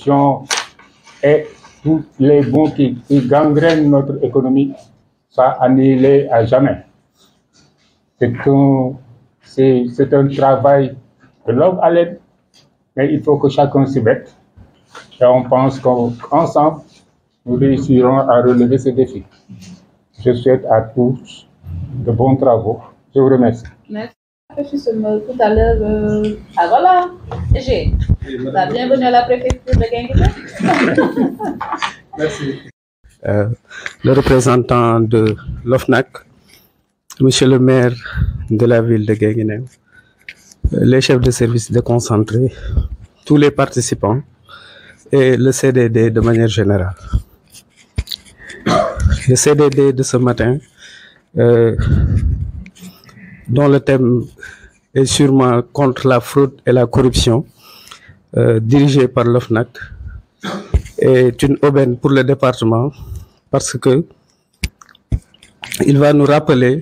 corruption et tous les bons qui gangrènent notre économie soient annihilés à jamais. C'est un travail de longue haleine, mais il faut que chacun s'y mette. Et on pense qu'ensemble, nous réussirons à relever ce défi. Je souhaite à tous de bons travaux. Je vous remercie. Merci. Tout à l'heure, voilà, bienvenue à la préfecture de Guinguinéo. Merci. Le représentant de l'OFNAC, monsieur le maire de la ville de Guinguinéo, les chefs de service déconcentrés, tous les participants et le CDD de manière générale. Le CDD de ce matin, dont le thème est sûrement contre la fraude et la corruption, dirigé par l'OFNAC, est une aubaine pour le département parce que il va nous rappeler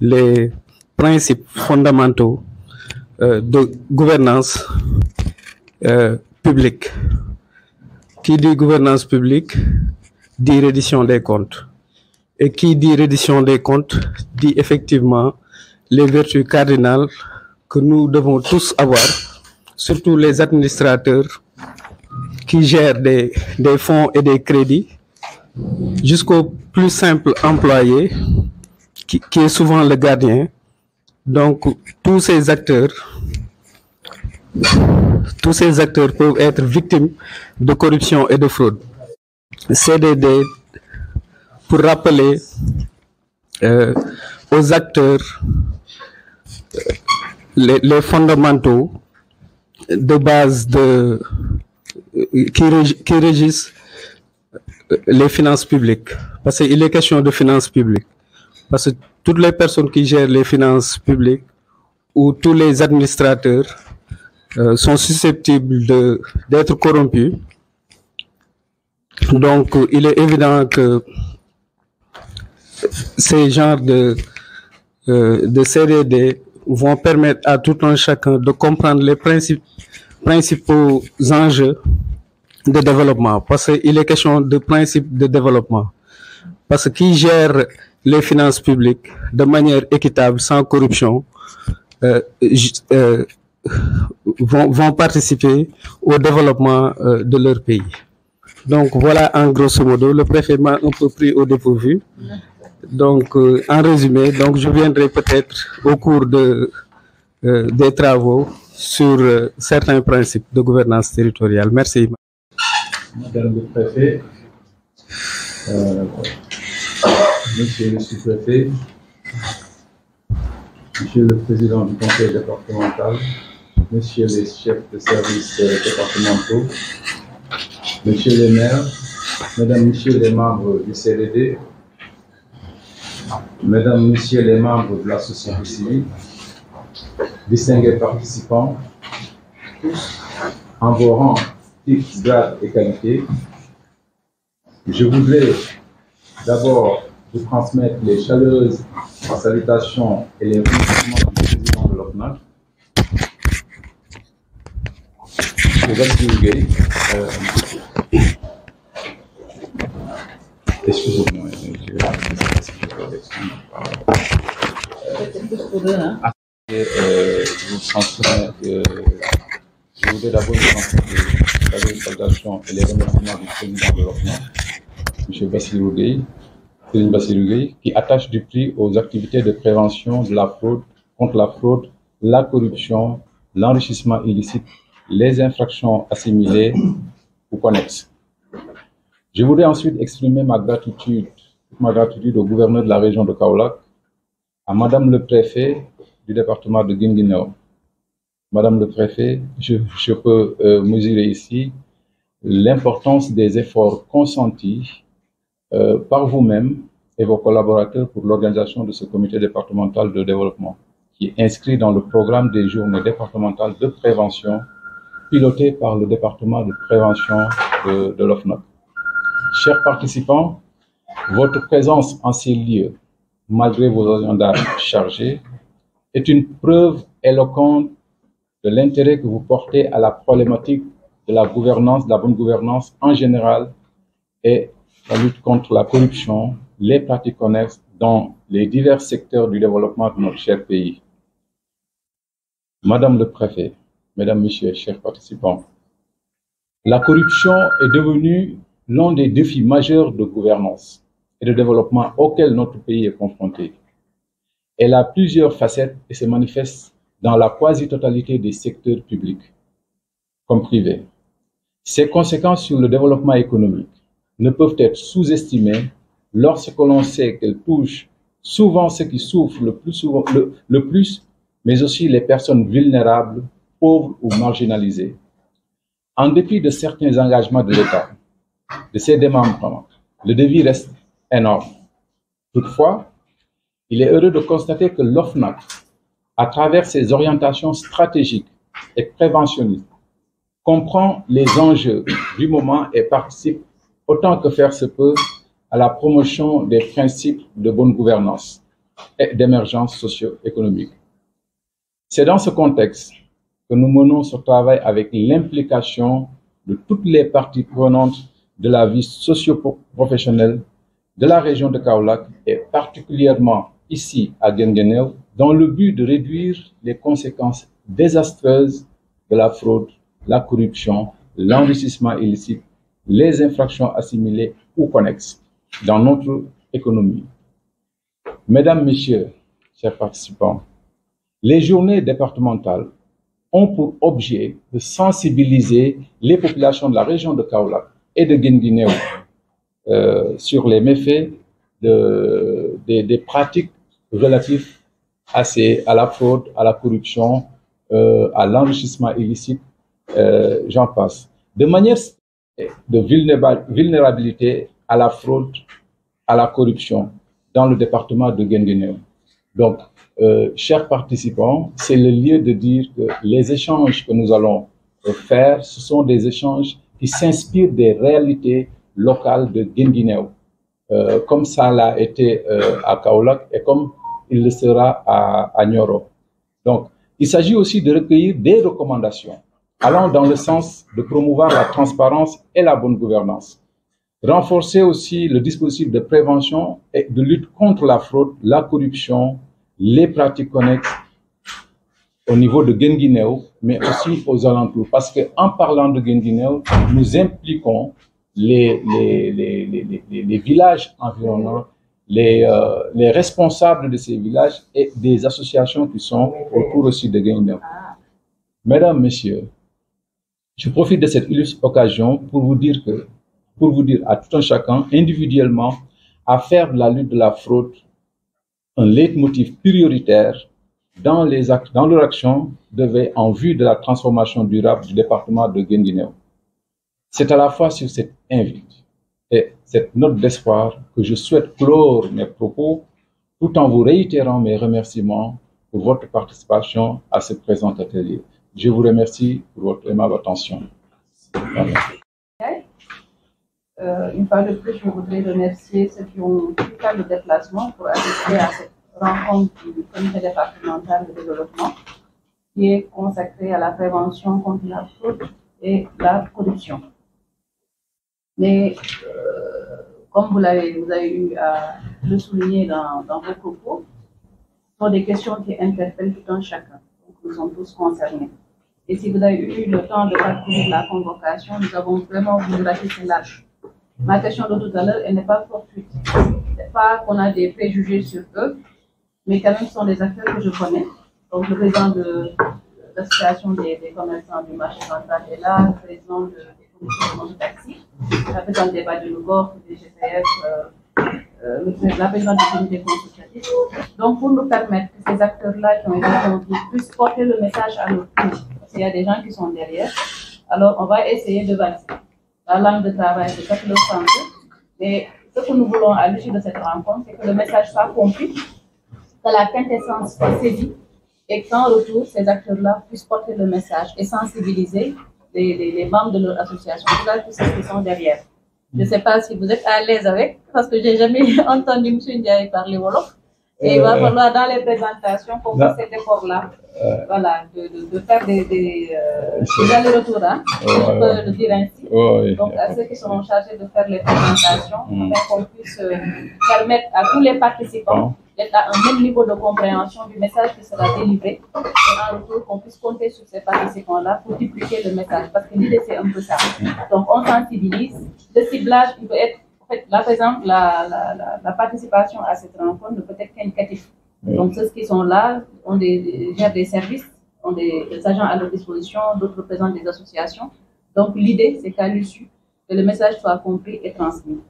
les principes fondamentaux de gouvernance publique. Qui dit gouvernance publique dit reddition des comptes. Et qui dit reddition des comptes dit effectivement les vertus cardinales que nous devons tous avoir, surtout les administrateurs qui gèrent des fonds et des crédits, jusqu'au plus simple employé qui est souvent le gardien. Donc tous ces acteurs peuvent être victimes de corruption et de fraude. CDD pour rappeler aux acteurs les fondamentaux de base qui régissent les finances publiques. Parce qu'il est question de finances publiques. Parce que toutes les personnes qui gèrent les finances publiques ou tous les administrateurs sont susceptibles d'être corrompus. Donc, il est évident que ces genres de CDD vont permettre à tout un chacun de comprendre les principaux enjeux de développement. Parce qu'il est question de principes de développement. Parce que qui gère les finances publiques de manière équitable, sans corruption, vont participer au développement de leur pays. Donc voilà en grosso modo, le préfet m'a un peu pris au dépourvu. Donc en résumé, donc je viendrai peut-être au cours des travaux sur certains principes de gouvernance territoriale. Merci. Madame le préfet, monsieur le sous-préfet, monsieur le président du conseil départemental, messieurs les chefs de services départementaux, messieurs les maires, mesdames, messieurs les membres du CDD, mesdames, messieurs les membres de la société civile, distingués participants, tous en vos rangs, titres, grades et qualités, je voudrais d'abord vous transmettre les chaleureuses salutations et les remerciements du président de l'OFNAC, M. Bassirou Gueye. Excusez-moi, je voudrais d'abord vous transmettre les salutations et les remerciements du président de l'OFNAC, M. Bassirou Gueye, qui attache du prix aux activités de prévention de la fraude, contre la fraude, la corruption, l'enrichissement illicite, les infractions assimilées ou connexes. Je voudrais ensuite exprimer ma gratitude au gouverneur de la région de Kaolack, à Madame le préfet du département de Guinguinéo. Madame le préfet, je peux mesurer ici l'importance des efforts consentis par vous-même et vos collaborateurs pour l'organisation de ce comité départemental de développement, qui est inscrit dans le programme des journées départementales de prévention piloté par le département de prévention de l'OFNAC. Chers participants, votre présence en ces lieux, malgré vos agendas chargés, est une preuve éloquente de l'intérêt que vous portez à la problématique de la gouvernance, de la bonne gouvernance en général et la lutte contre la corruption, les pratiques connexes dans les divers secteurs du développement de notre cher pays. Madame le préfet, mesdames, messieurs, chers participants, la corruption est devenue l'un des défis majeurs de gouvernance et de développement auxquels notre pays est confronté. Elle a plusieurs facettes et se manifeste dans la quasi-totalité des secteurs publics comme privés. Ses conséquences sur le développement économique ne peuvent être sous-estimées lorsque l'on sait qu'elle touche souvent ceux qui souffrent le plus, mais aussi les personnes vulnérables, pauvres ou marginalisées. En dépit de certains engagements de l'État, de ses démembrements, le défi reste énorme. Toutefois, il est heureux de constater que l'OFNAC, à travers ses orientations stratégiques et préventionnistes, comprend les enjeux du moment et participe autant que faire se peut à la promotion des principes de bonne gouvernance et d'émergence socio-économique. C'est dans ce contexte que nous menons ce travail avec l'implication de toutes les parties prenantes de la vie socio-professionnelle de la région de Kaolack et particulièrement ici à Guinguinéo, dans le but de réduire les conséquences désastreuses de la fraude, la corruption, l'enrichissement illicite, les infractions assimilées ou connexes dans notre économie. Mesdames, Messieurs, chers participants, les journées départementales ont pour objet de sensibiliser les populations de la région de Kaolack et de Guinguinéo sur les méfaits des pratiques relatives à la fraude, à la corruption, à l'enrichissement illicite, j'en passe. De manière de vulnérabilité à la fraude, à la corruption dans le département de Guinguinéo. Donc, chers participants, c'est le lieu de dire que les échanges que nous allons faire, ce sont des échanges qui s'inspirent des réalités locales de Guinguinéo, comme ça l'a été à Kaolack et comme il le sera à Nioro. Donc, il s'agit aussi de recueillir des recommandations allant dans le sens de promouvoir la transparence et la bonne gouvernance. Renforcer aussi le dispositif de prévention et de lutte contre la fraude, la corruption, les pratiques connexes au niveau de Guinguinéo, mais aussi aux alentours. Parce qu'en parlant de Guinguinéo, nous impliquons les villages environnants, les responsables de ces villages et des associations qui sont autour aussi de Guinguinéo. Mesdames, Messieurs, je profite de cette illustre occasion pour vous dire à tout un chacun, individuellement, à faire de la lutte de la fraude un leitmotiv prioritaire dans leur action en vue de la transformation durable du département de Guinguinéo. C'est à la fois sur cette invite et cette note d'espoir que je souhaite clore mes propos tout en vous réitérant mes remerciements pour votre participation à ce présent atelier. Je vous remercie pour votre aimable attention. Une fois de plus, je voudrais remercier ceux qui ont pu faire le déplacement pour assister à cette rencontre du comité départemental de développement qui est consacrée à la prévention contre la fraude et la corruption. Mais comme vous avez eu à le souligner dans vos propos, ce sont des questions qui interpellent tout un chacun. Donc, nous sommes tous concernés. Et si vous avez eu le temps de parcourir la convocation, nous avons vraiment voulu ratisser large. Ma question de tout à l'heure, elle n'est pas fortuite. Ce n'est pas qu'on a des préjugés sur eux, mais quand même, ce sont des acteurs que je connais. Donc, le président de l'association des commerçants du marché central est là, le président des commissions de taxi, la présidente des Bas de Lougor, des GPF, la présidente du comité consultatif. Donc, pour nous permettre que ces acteurs-là qui ont été conduits puissent porter le message à leur tour, parce qu'il y a des gens qui sont derrière, alors on va essayer de valider la langue de travail de chaque leur santé. Mais ce que nous voulons à l'issue de cette rencontre, c'est que le message soit compris, que la quintessence soit saisie et qu'en retour, ces acteurs-là puissent porter le message et sensibiliser les membres de leur association, tous ceux qui sont derrière. Je ne sais pas si vous êtes à l'aise avec, parce que je n'ai jamais entendu M. Ndiaye parler Wolof. Et il va falloir dans les présentations qu'on fasse cet effort-là. Voilà, de faire des allers-retours, hein, si je peux le dire ainsi. Donc, à ceux qui seront chargés de faire les présentations, afin qu'on puisse permettre à tous les participants d'être à un même niveau de compréhension du message qui sera délivré. Et en retour, qu'on puisse compter sur ces participants-là pour dupliquer le message. Parce que l'idée, c'est un peu ça. Donc, on sensibilise. Le ciblage, il peut être, en fait, là, par exemple, la participation à cette rencontre ne peut être qu'indicatif. Donc, ceux qui sont là gèrent des services, ont des agents à leur disposition, d'autres représentent des associations. Donc, l'idée, c'est qu'à l'issue, que le message soit compris et transmis.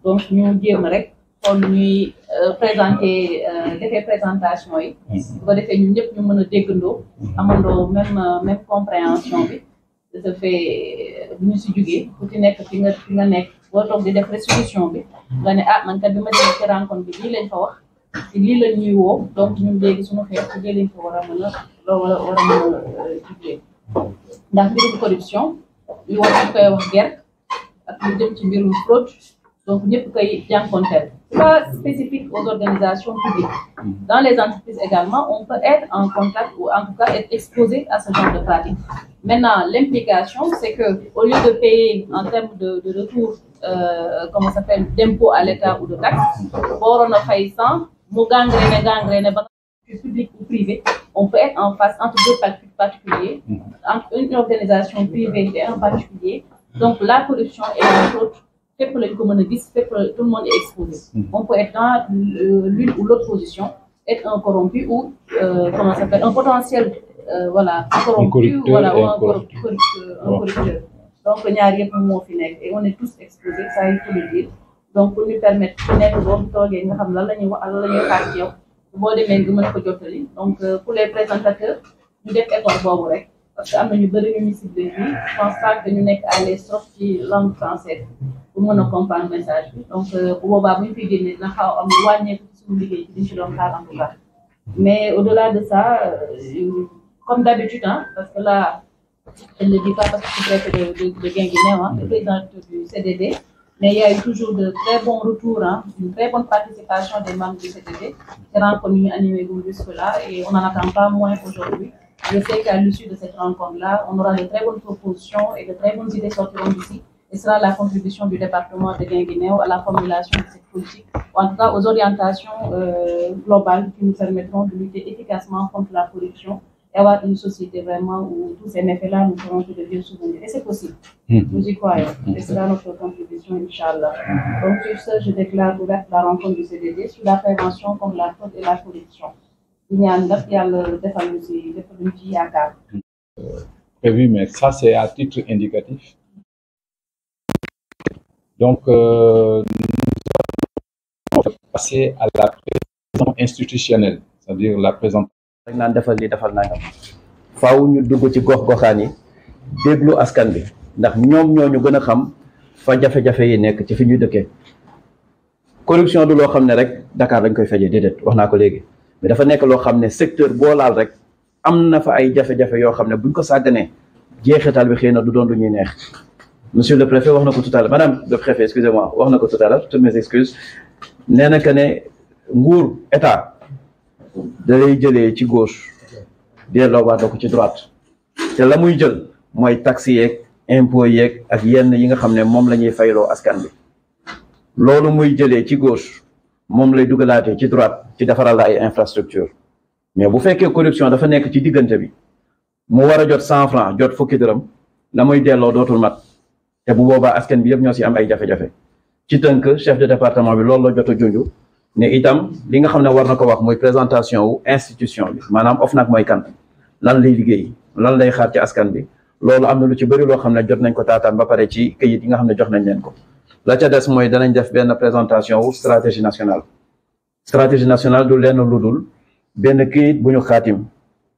Donc, nous disons pour nous présenter des présentations. Pour faire nous nous même compréhension. Ça fait nous suggérer pour que nous des résolutions. Man kat bima dem ci rencontre bi li lañ fa wax ci li la ñuy woo donc ñun léegi suñu xeex ci li lañ fa war a mën a war a mën a jugee ndax mbirum corruption yu war ñu koy wax guerre ak lu jëm ci mbirum fraude donc ñëpp koy jànkonteel. C'est pas spécifique aux organisations publiques. Dans les entreprises également, on peut être en contact ou en tout cas être exposé à ce genre de pratique. Maintenant, l'implication, c'est que au lieu de payer en termes de retour, comment ça s'appelle, d'impôt à l'État ou de taxes, pour on a fait ça, public ou privé, on peut être en face entre deux particuliers, entre une organisation privée et un particulier. Donc la corruption est entre autres. Fait pour les communistes, fait pour tout le monde est exposé. On peut être dans l'une ou l'autre position, être un corrompu ou comment ça s'appelle, un potentiel voilà, corrompu, voilà, ou un corrupteur. Donc il n'y a rien pour moi au final et on est tous exposés, ça il faut le dire. Donc pour nous permettre de connaître boobu toogee nga xam lan la ñuy wax ak lan la ñuy xaar ci yow boo demee nga mën ko jottali. Donc pour les présentateurs ñu def effort boobu rek parce que am na ñu bëri ñu ciblé fii je pense pas que ñu nekk à l'aise trop ci langue française. Pour mën a comprendre message bi donc bu boobaa bu ñu fiy génnee dina xaw am wàññeeku ci suñu liggéey ci liñ ci doon xaar en tout cas mais au-delà de ça comme d'habitude hein parce que là je ne le dis pas parce que je suis préfet de Guinguinéo hein, le président du CDD mais il y a eu toujours de très bons retours hein, une très bonne participation des membres du CDD c'est rencontre ñu animé jusque-là et on n'en attend pas moins aujourd'hui. Je sais qu'à l'issue de cette rencontre-là on aura de très bonnes propositions et de très bonnes idées sortiront d'ici. Et sera la contribution du département de Guinguinéo à la formulation de cette politique, ou en tout cas aux orientations globales qui nous permettront de lutter efficacement contre la corruption et avoir une société vraiment où tous ces méfaits-là nous feront que de vieux souvenirs. Et c'est possible. Nous y croyons. Et c'est notre contribution, Inch'Allah. Donc, sur ce, je déclare ouverte la rencontre du CDD sur la prévention contre la fraude et la corruption. Il y a le définition à prévu, mais ça, c'est à titre indicatif. Donc, nous allons passer à la présentation institutionnelle, c'est-à-dire la présentation. naan defal li defal nangam faaw ñu dugg ci gox-goxaan yi déglu askan bi ndax ñoom ñoo ñu gën a xam fa jafe-jafe yi nekk ci fi ñuy dëkkee. corruption du loo xam ne rek Dakar dañ koy fejee déedéet wax naa ko léegi mais dafa nekk loo xam ne secteur boo laal rek am na fa ay jafe-jafe yoo xam ne buñ ko sàgganee jeexital bi xëy na du doon lu ñuy neex. Monsieur le préfet wax na ko tout à l'heure madame le préfet excusez-moi wax na ko tout à l'heure toutes mes excuses nee na que ne nguur état da lay jëlee ci gauche delloowaat ko ci droite te la muy jël mooy taxes yeeg impôts yeeg ak yenn yi nga xam ne moom la ñuy fayloo askan bi loolu muy jëlee ci gauche moom lay dugalaatee ci droite ci defaral la ay infrastructure mais bu fekkee corruption dafa nekk ci diggante bi mu war a jot 100 francs jot fukki dërëm la muy delloo dootul mat te bu boobaa askan bi yëpp ñoo si am ay jafe-jafe ci tënk chef de département bi loolu la jot a junj ne itam li nga xam ne war na ko wax mooy présentation wu institution bi maanaam OFNAC mooy kan lan lay liggéey lan lay xaar ci askan bi loolu am na lu ci bëri loo xam ne jot nañ ko taataan ba pare ci këyit yi nga xam ne jox nañ leen ko la ca des mooy danañ def benn présentation wu stratégie nationale du lenn lu dul benn këyit bu ñu xaatim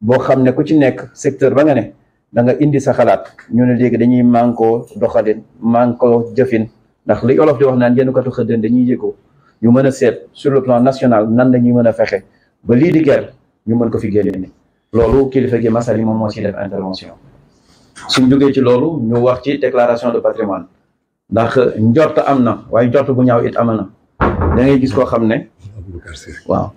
boo xam ne ku ci nekk secteur ba nga ne da nga indi sa xalaat ñu ne léegi dañuy mànkoo doxalin mànkoo jëfin ndax li olof di wax naan yenn katu xëddeen dañuy yëgoo ñu mën a seet sur le plan national nan la ñuy mën a fexe ba lii di guerre ñu mën ko fi génne loolu kilifa gi Massaly moom moo ci def intervention. suñ jógee ci loolu ñu wax ci déclaration de patrimoine ndax njort am na waaye njort bu ñaaw it am na da ngay gis koo xam ne waaw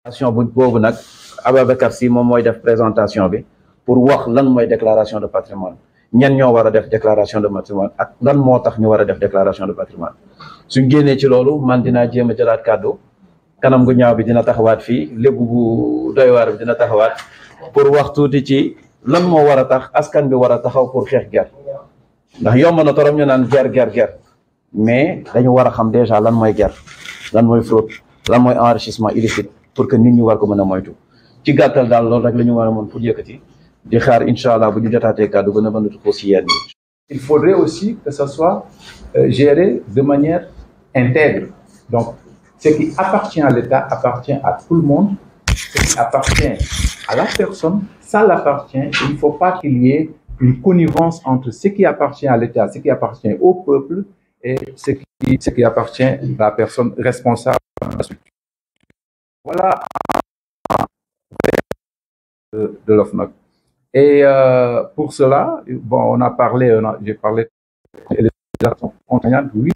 présentation boobu nag Ababacar Sy moom mooy def présentation bi pour wax lan mooy déclaration de patrimoine ñan ñoo war a def déclaration de patrimoine ak lan moo tax ñu war a def déclaration de patrimoine suñ génnee ci loolu man dinaa jéem a jëlaat kàddu kanam gu ñaaw bi dina taxawaat fii lébu bu doy waar bi dina taxawaat pour wax tuuti ci lan moo war a tax askan bi war a taxaw pour xeex ger ndax yomb na torop ñu naan ger mais dañu war a xam déjà lan mooy ger lan mooy fraude lan mooy enrichissement illicite pour que nit ñi war ko mën a moytu ci gàttal daal loolu rek la ñu war a mën pour yëkkati di xaar incha allah bu ñu jotaatee kàddu gën a mën a aussi yenn yi. Il faudrait aussi que ça soit géré de manière intègre. Donc, ce qui appartient à l'État appartient à tout le monde. Ce qui appartient à la personne, ça l'appartient. Il ne faut pas qu'il y ait une connivence entre ce qui appartient à l'État, ce qui appartient au peuple et ce qui appartient à la personne responsable de la structure. Voilà de l'OFNAC. Et pour cela, bon, on a parlé, j'ai parlé des actions contraignantes, oui.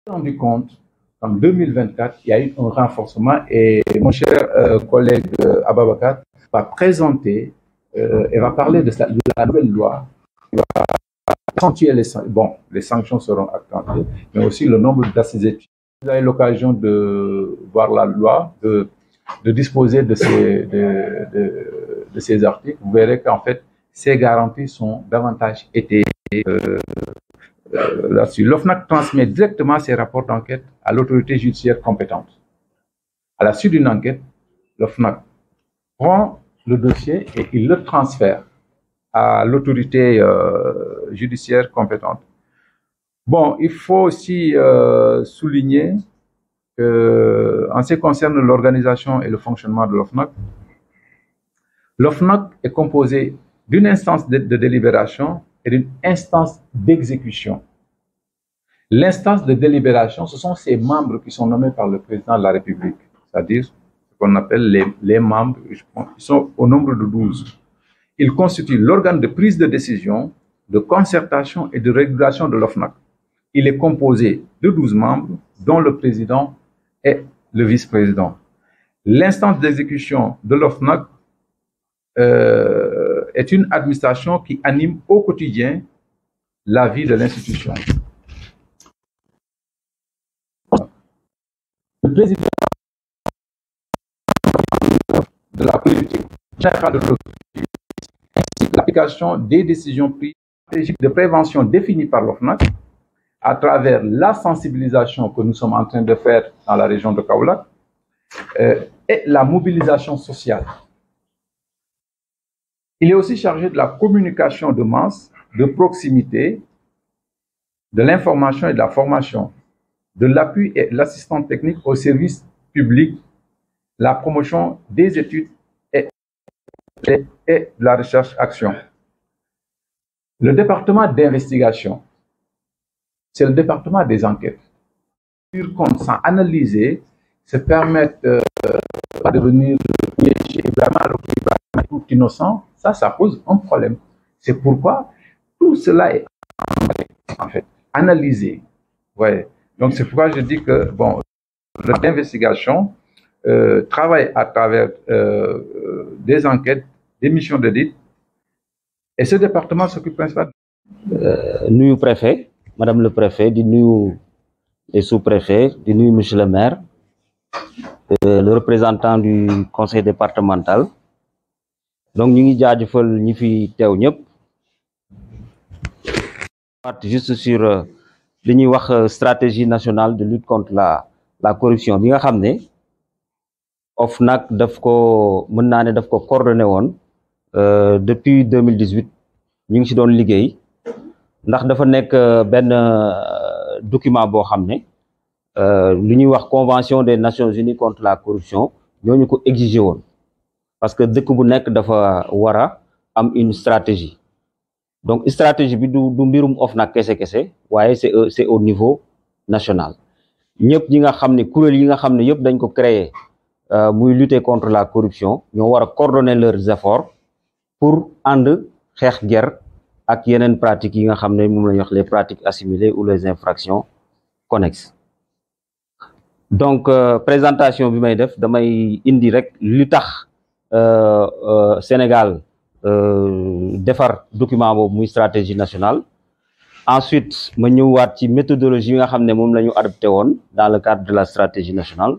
Rendu compte qu'en 2024, il y a eu un renforcement et mon cher collègue Ababacar va présenter et va parler de la nouvelle loi. Il va accentuer les sanctions seront accentuées, mais aussi le nombre d'assujettis. Vous avez l'occasion de voir la loi, de disposer de ces articles. Vous verrez qu'en fait, ces garanties sont davantage été là-dessus. L'OFNAC transmet directement ses rapports d'enquête à l'autorité judiciaire compétente. À la suite d'une enquête, l'OFNAC prend le dossier et il le transfère à l'autorité judiciaire compétente. Bon, il faut aussi souligner qu'en ce qui concerne l'organisation et le fonctionnement de l'OFNAC, l'OFNAC est composé d'une instance de délibération et d'une instance d'exécution. L'instance de délibération, ce sont ces membres qui sont nommés par le président de la République, c'est-à-dire ce qu'on appelle les membres, ils sont au nombre de 12. Ils constituent l'organe de prise de décision, de concertation et de régulation de l'OFNAC. Il est composé de 12 membres, dont le président et le vice-président. L'instance d'exécution de l'OFNAC est une administration qui anime au quotidien la vie de l'institution. Le président de la politique générale de l'autorité ainsi que l'application des décisions prises stratégiques de prévention définies par l'OFNAC à travers la sensibilisation que nous sommes en train de faire dans la région de Kaolack et la mobilisation sociale. Il est aussi chargé de la communication de masse, de proximité, de l'information et de la formation, de l'appui et de l'assistance technique aux services publics, la promotion des études et de la recherche-action. Le département d'investigation, c'est le département des enquêtes. Sur compte, sans analyser, se permettre de devenir vraiment tout innocent, ça pose un problème. C'est pourquoi tout cela est en fait analysé. Ouais. Donc c'est pourquoi je dis que bon, l'investigation travaille à travers des enquêtes, des missions d'audit, et ce département s'occupe principalement. Nuyu préfet, madame le préfet, di nuyu les sous-préfets, di nuyu monsieur le maire, le représentant du conseil départemental. Donc ñu ngi jaajëfal ñi fi teew ñëpp. Juste sur li ñuy wax stratégie nationale de lutte contre la corruption bi nga xam ne OFNAC daf ko mën naa ne daf ko coordonné woon depuis 2018 ñu ngi ci doon liggéey ndax dafa nekk benn document boo xam ne li ñuy wax convention des Nations Unies contre la corruption ñooñu ko exigé woon parce que dëkk bu nekk dafa war a am une stratégie. Donc stratégie bi du mbirum OFNAC kese waaye c'est au niveau national ñëpp ñi nga xam ne kuréel yi nga xam ne yëpp dañ ko créer muy lutter contre la corruption ñoo war a coordonner leurs efforts pour ànd xeex ger ak yeneen pratiques yi nga xam ne moom la ñuy wax les pratiques assimilées ou les infractions connexes. Donc présentation bi may def damay indi rek li tax Sénégal defar document boobu muy stratégie nationale. Ensuite ma ñëwaat ci méthodologie yi nga xam ne moom la ñu adopté woon dans le cadre de la stratégie nationale,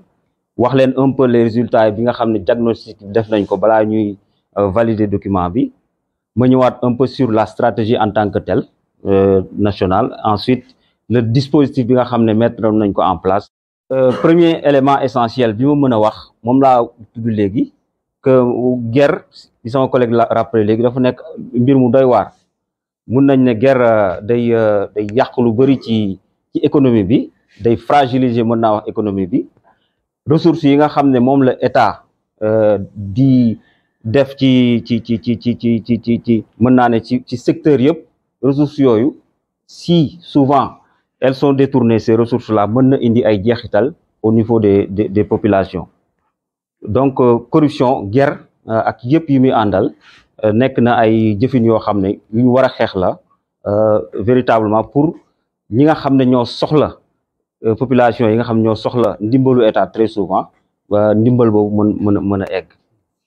wax leen un peu les résultats bi nga xam ne diagnostic def nañ ko balaa ñuy valider document bi. ma ñëwaat un peu sur la stratégie en tant que telle nationale. Ensuite le dispositif bi nga xam ne mettre nañ ko en place. Premier élément essentiel bi ma mën a wax moom laa tudd léegi, que guerre bi sama collègue la rappelé léegi dafa nekk mbir mu doy waar. mun nañ ne guerre day yàq lu bëri ci économie bi, day fragiliser mën naa wax économie bi. Ressources yi nga xam ne moom la état di def ci mën naa ne ci secteur yëpp, ressources yooyu si souvent elles sont détournées, ces ressources là mën na indi ay jeexital au niveau des populations. Donc corruption, guerre ak yëpp yi muy àndal nekk na ay jëfin yoo xam ne yu ñu war a xeex la véritablement pour ñi nga xam ne ñoo soxla population yi nga xam ne ñoo soxla ndimbalu état très souvent ndimbal boobu mën a egg.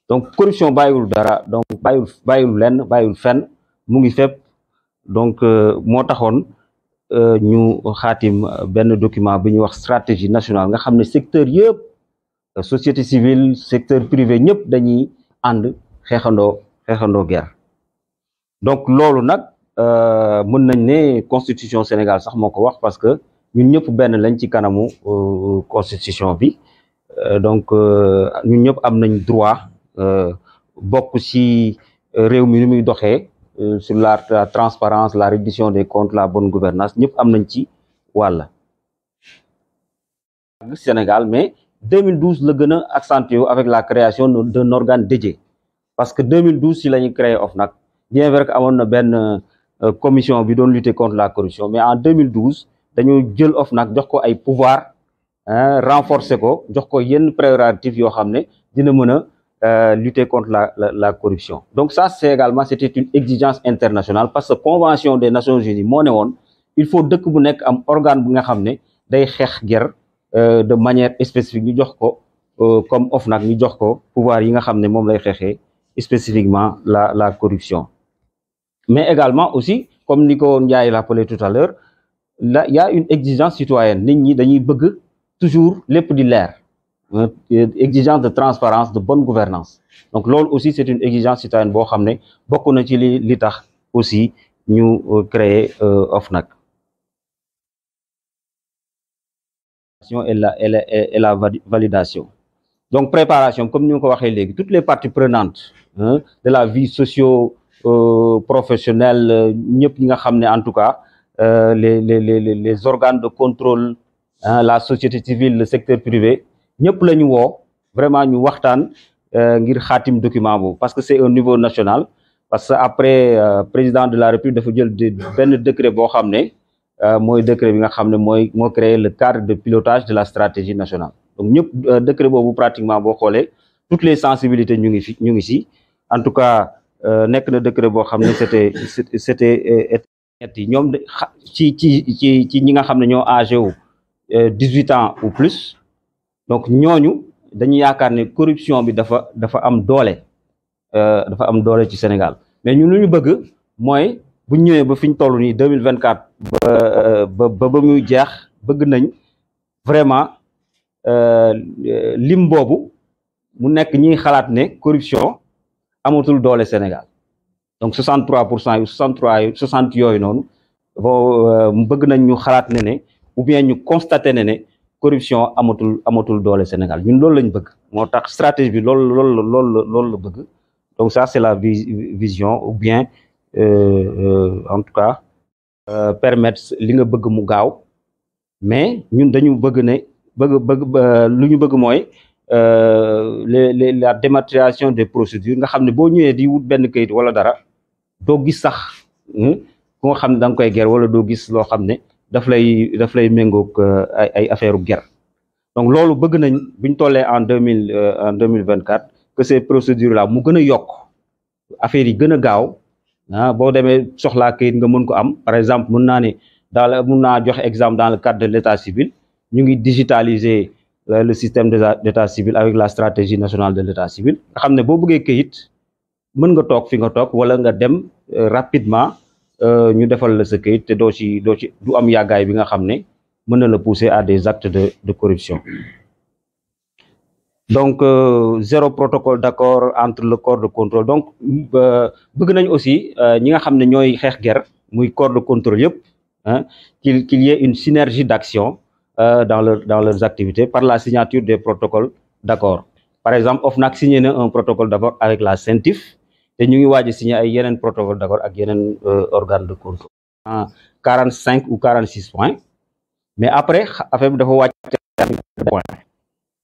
Donc corruption bàyyiwul dara, donc bàyyiwul lenn, bàyyiwul fenn, mu ngi fépp. Donc moo taxoon ñu xaatim benn document bi ñuy wax stratégie nationale nga xam ne secteur yëpp, société civile, secteur privé, ñëpp dañuy ànd xeexandoo guerre. Donc loolu nag mën nañ ne constitution Sénégal sax moo ko wax, parce que ñun ñëpp benn lañ ci kanamu constitution bi. Donc ñun ñëpp am nañ droit bokk ci réew mi ni muy doxee, sur la transparence, la reddition des comptes, la bonne gouvernance, ñëpp am nañ ci wàll. Sénégal, mais 2012 la gën a accentué avec la création d'un organe dédié, parce que 2012 si la ñu créé OFNAC, bien vrai que amoon na benn commission bi doon lutter contre la corruption, mais en 2012 dañoo jël OFNAC jox ko ay pouvoir, renforcer ko, jox ko yenn prérogatives yoo xam ne dina mën a lutter contre la corruption. Donc ça, c'est également, c'était une exigence internationale, parce que convention des Nations Unies moo ne woon il faut dëkk bu nekk am organe bu nga xam ne day xeex guerre de manière spécifique. ñu jox ko comme OFNAC ñu jox ko pouvoir yi nga xam ne moom lay xeexee spécifiquement la corruption. Mais également aussi, comme ni ko Ndiaye rappelé tout à l'heure, là il y a une exigence citoyenne. Nit ñi dañuy bëgg toujours lépp di leer, exigence de transparence, de bonne gouvernance. Donc loolu aussi c'est une exigence citoyenne boo xam ne bokk na ci li tax aussi ñu créer OFNAC. Et la validation. Donc préparation, comme nous l'avons dit, toutes les parties prenantes de la vie socio-professionnelle, en tout cas les organes de contrôle, la société civile, le secteur privé, nous avons vraiment ñu waxtaan ngir xaatim document boobu, parce que c'est au niveau national, parce que après président de la République dafa jël benn décret boo xam ne mooy décret bi nga xam ne moo créé le cadre de pilotage de la stratégie nationale. Donc ñëpp décret boobu pratiquement boo xoolee toutes les sensibilités ñu ngi ci. En tout cas nekk na décret boo xam ne c'était ñetti ñoom ci ñi nga xam ne ñoo âgé wu 18 ans ou plus. Donc ñooñu dañu yaakaar ne corruption bi dafa am doole ci Sénégal, mais ñun lu ñu bëgg mooy bu ñu ñëwee ba fi ñu toll nii 2024 ba muy jeex, bëgg nañ vraiment lim boobu mu nekk ñi xalaat ne corruption amatul doole Sénégal. Donc 63% yu 60 yooyu noonu bëgg nañ ñu xalaat ne ou bien ñu constater ne corruption amatul doole Sénégal. Ñun loolu lañ bëgg, moo tax stratégie bi loolu la bëgg. Donc ça c'est la vision, ou bien en tout cas permettre li nga bëgg mu gaaw, mais ñun dañu bëgg ne lu ñu bëgg mooy la dématérialisation des procédures, nga xam ne boo ñëwee di wut benn kayit wala dara doo gis sax ku nga xam ne da nga koy ger, wala doo gis loo xam ne daf lay méngoog ay affaire u guerre. Donc loolu bëgg nañ buñ tollee en 2024 que ces procédures là mu gën a yokk, affaire yi gën a gaaw, boo demee soxlaa kayit nga mën ko am par exemple mën naa ne mun naa joxe exemple dans le cadre de l'état civil ñu ngi digitaliser le système d'état civil avec la stratégie nationale de l'état civil nga xam ne boo bëggee kayit mën nga toog fi nga toog wala nga dem rapidement ñu defal la sa kayit te du am yàggaay bi nga xam ne mën na la pousser à des actes de corruption. Donc zéro protocole d'accord entre le corps de contrôle donc bëgg nañ aussi ñi nga xam ne ñooy xeex guerre muy corps de contrôle yëpp qu'il y ait une synergie d'action dans leurs activités par la signature des protocoles d'accord. Par exemple OFNAC signé na un protocole d'accord avec la CENTIF te ñu ngi waaj a signé ay yeneen protocole d'accord ak yeneen organe de contrôle 45 ou 46 points mais après affaire bi dafa wàcc point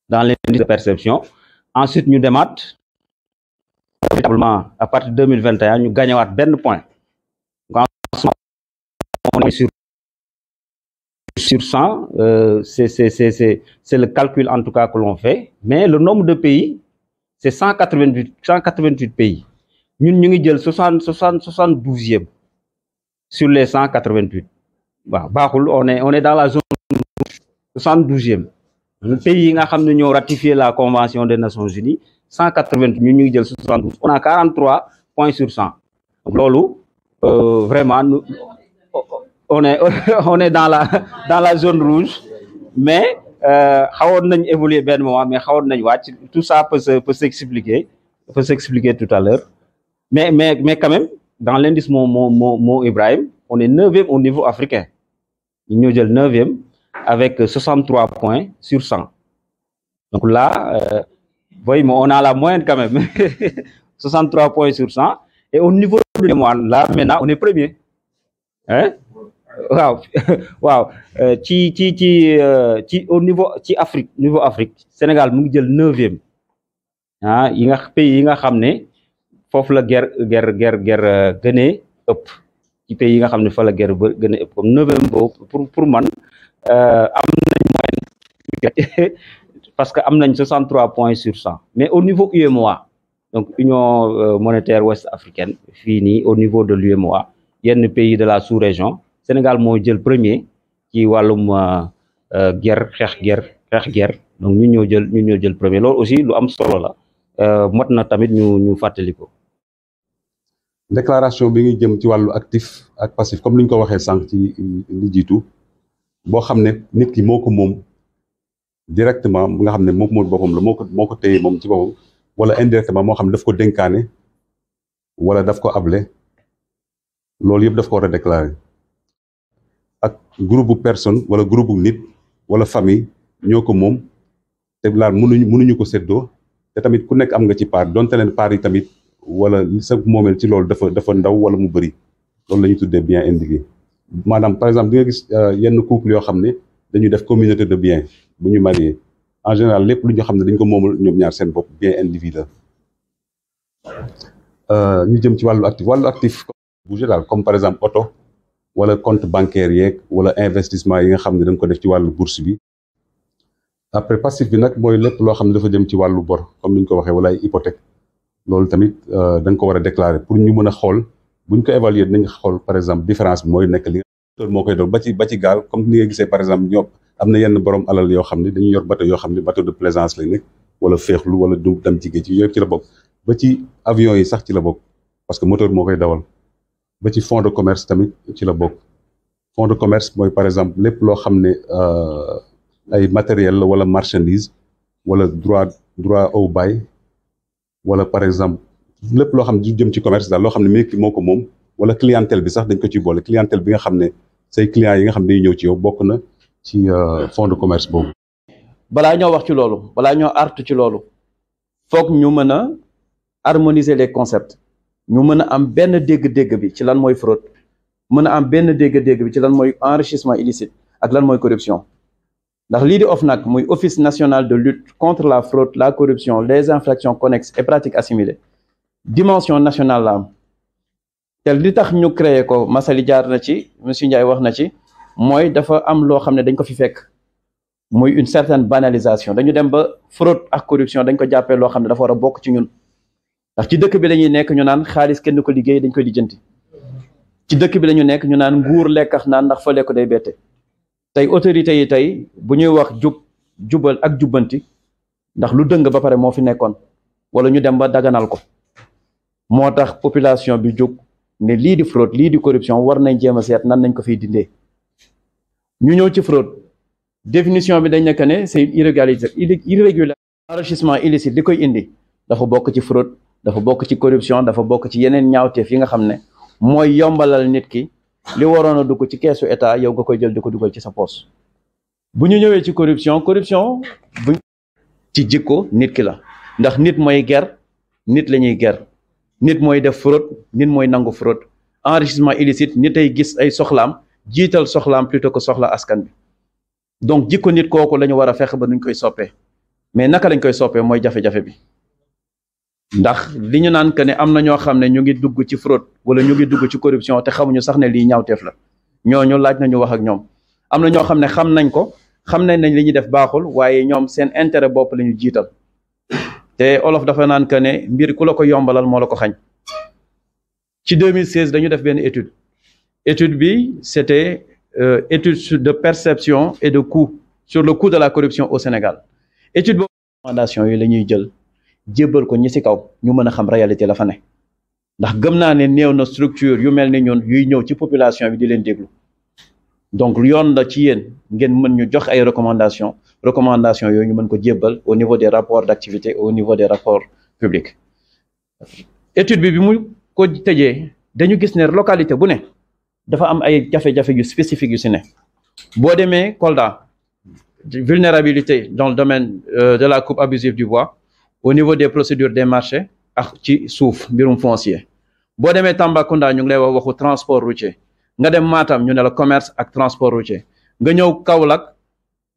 dans l'indice de perception ensuite ñu demaat véritablement à partir de 2021 ñu gagné waat benn point donc on est sur 100 c'est le calcul en tout cas que l'on fait mais le nombre de pays c'est 188 pays ñun ñu ngi jël 72e sur les 188 waaw baaxul on est dans la zone 72e pays yi nga xam ne ñoo ratifié la convention des Nations Unies 180 ñun ñu ngi jël 72 on a 43 points sur 100 donc loolu vraiment on est dans la zone rouge mais xawoon nañ évoluer benn moment mais xawoon nañ wàcc tout ça peut s'expliquer tout à l'heure mais quand même dans l'indice moo Ibrahim on est 9e au niveau africain ñu ñoo jël 9e avec 63 points sur 100 donc là voyez on a la moyenne quand même 63 points sur 100 et au niveau de l'UEMOA là maintenant on est premier hein waaw ci au niveau ci Afrique Sénégal mu ngi jël 9e pays yi nga xam ne foofu la guerre gënee ëpp ci pays yi nga xam ne fa la guerre ba gën a ëpp comme 9e boobu pour man am nañ moyenne parce que am nañ 63 points sur 100 mais au niveau UEMOA donc Union monétaire ouest africaine fii nii au niveau de l'UEMOA yenn pays de la sous-région Sénégal moo jël premier ci wàllum xeex guerre donc ñun ñoo jël premier loolu aussi lu am solo la mot na tamit ñu fàttali ko. déclaration bi ngi jëm ci wàllu actif ak passif comme ni ñu ko waxee sànq ci li jiitu boo xam ne nit ki moo ko moom directement bu nga xam ne moom boppam la moo ko téye moom ci boppam wala indirectement moo xam ne daf ko dénkaane wala daf ko able loolu yëpp daf ko war a déclarer ak groupe bu personne wala groupe bu nit wala famille ñoo ko moom te laal mënuñu ko séddoo te tamit ku nekk am nga ci part donte leen part yi tamit wala sa moomeel ci loolu dafa ndaw wala mu bëri loolu la ñuy tuddee bien indiqué maanaam par exemple di nga gis yenn couple yoo xam ne dañuy def communauté de biens bu ñu marié en général lépp lu ñu xam ne dañ ko moomul ñoom ñaar seen bopp bien individuel ñu jëm ci wàllu actif bougé daal comme par exemple oto wala compte bancaire yeeg wala investissement yi nga xam ne dañ ko def ci wàllu bourse bi après passif bi nag mooy lépp loo xam ne dafa jëm ci wàllu bor comme ni ñu ko waxee wala ay hypothèque loolu tamit dañ ko war a déclarer pour ñu mën a xool buñ ko évaluer dinañ xool par exemple différence bi mooy nekk li nga moo koy doon ba ci gaal comme ni nga gisee par exemple ñoom am na yenn borom alal yoo xam ne dañuy yor bateau yoo xam ne bateau de plaisance lay nekk wala féexlu wala du dem ci géej yooyu ci la bokk ba ci avion yi sax ci la bokk parce que moteur moo koy dawal ba ci fonds de commerce tamit ci la bokk fonds de commerce mooy par exemple lépp loo xam ne ay matériel la wala marchandise wala droit au bail wala par exemple lépp loo xam ne du jëm ci commerce daal loo xam ne mi moo ko moom wala clientèle bi sax dañ ko ci boole clientèle bi nga xam ne say clients yi nga xam ne dañuy ñëw ci yow bokk na ci fonds de commerce boobu. balaa ñoo wax ci loolu balaa ñoo artu ci loolu foog ñu mën a harmoniser les concepts ñu mën a am benn dégg-dégg bi ci lan mooy fraude mën a am benn dégg-dégg bi ci lan mooy enrichissement illicite ak lan mooy corruption ndax lii di OFNAC muy office national de lutte contre la fraude la corruption les infractions connexes et pratiques assimilées dimension nationale la am te li tax ñu créé ko Massaly jaar na ci monsieur Ndiaye wax na ci mooy dafa am loo xam ne dañ ko fi fekk muy une certaine banalisation dañu dem ba fraude ak corruption dañ ko jàppee loo xam ne dafa war a bokk ci ñun ndax ci dëkk bi lañuy nekk ñu naan xaalis kenn ko liggéey dañ ko lijjanti ci dëkk bi lañu nekk ñu naan nguur lekkax naan ndax fa lekk day bette tey autorités yi tey bu ñuy wax jubal ak jubbanti ndax lu dëng ba pare moo fi nekkoon wala ñu dem ba daganal ko moo tax population bi jóg ne lii di fraude lii di corruption war nañ jéem a seet nan nañ ko fiy dindee ñu ñëw ci fraude définition bi dañ nekk ne c'est une irrégularité enrichissement illicite li koy indi dafa bokk ci fraude dafa bokk ci corruption dafa bokk ci yeneen ñaawteef yi nga xam ne mooy yombalal nit ki li waroon a dugg ci keesu état yow nga koy jël di ko dugal ci sa poche bu ñu ñëwee ci corruption bu ci jikko nit ki la ndax nit mooy ger nit la ñuy ger nit mooy def fraude nit mooy nangu fraude enrichissement illicite nit ay gis ay soxlaam jiital soxlaam plutôt que soxla askan bi donc jikko nit kooku la ñu war a fexe ba nuñ koy soppee mais naka lañ koy soppee mooy jafe-jafe bi ndax li ñu naan que ne am na ñoo xam ne ñu ngi dugg ci fraude wala ñu ngi dugg ci corruption te xamuñu sax ne lii ñaawteef la ñooñu laaj nañu wax ak ñoom am na ñoo xam ne xam nañ ko xam nañ li ñuy def baaxul waaye ñoom seen intérêt bopp la ñu jiital te olof dafa naan que ne mbir ku la ko yombalal moo la ko xañ ci 2016 dañu def benn étude bi c'était étude de perception et de coût sur le coût de la corruption au Sénégal étude boobu recommandation yi la ñuy jël jébbal ko ñi ci kaw ñu mën a xam réalité la fa ne ndax gëm naa ne néew na structure yu mel ni ñun yuy ñëw ci population bi di leen déglu donc yoon la ci yéen ngeen mën ñu jox ay recommandation yooyu ñu mën ko jébbal au niveau des rapports d'activité au niveau des rapports publics étude bi mu ko tëjee dañu gis ne localité bu ne dafa am ay jafe-jafe yu spécifique yu ci ne boo demee Kolda vulnérabilité dans le domaine de la coupe abusive du bois au niveau des procédures des marchés ak ci suuf mbirum foncier boo demee Tambacounda ñu ngi lay wax waxu transport routier nga dem Matam ñu ne la commerce ak transport routier nga ñëw Kaolack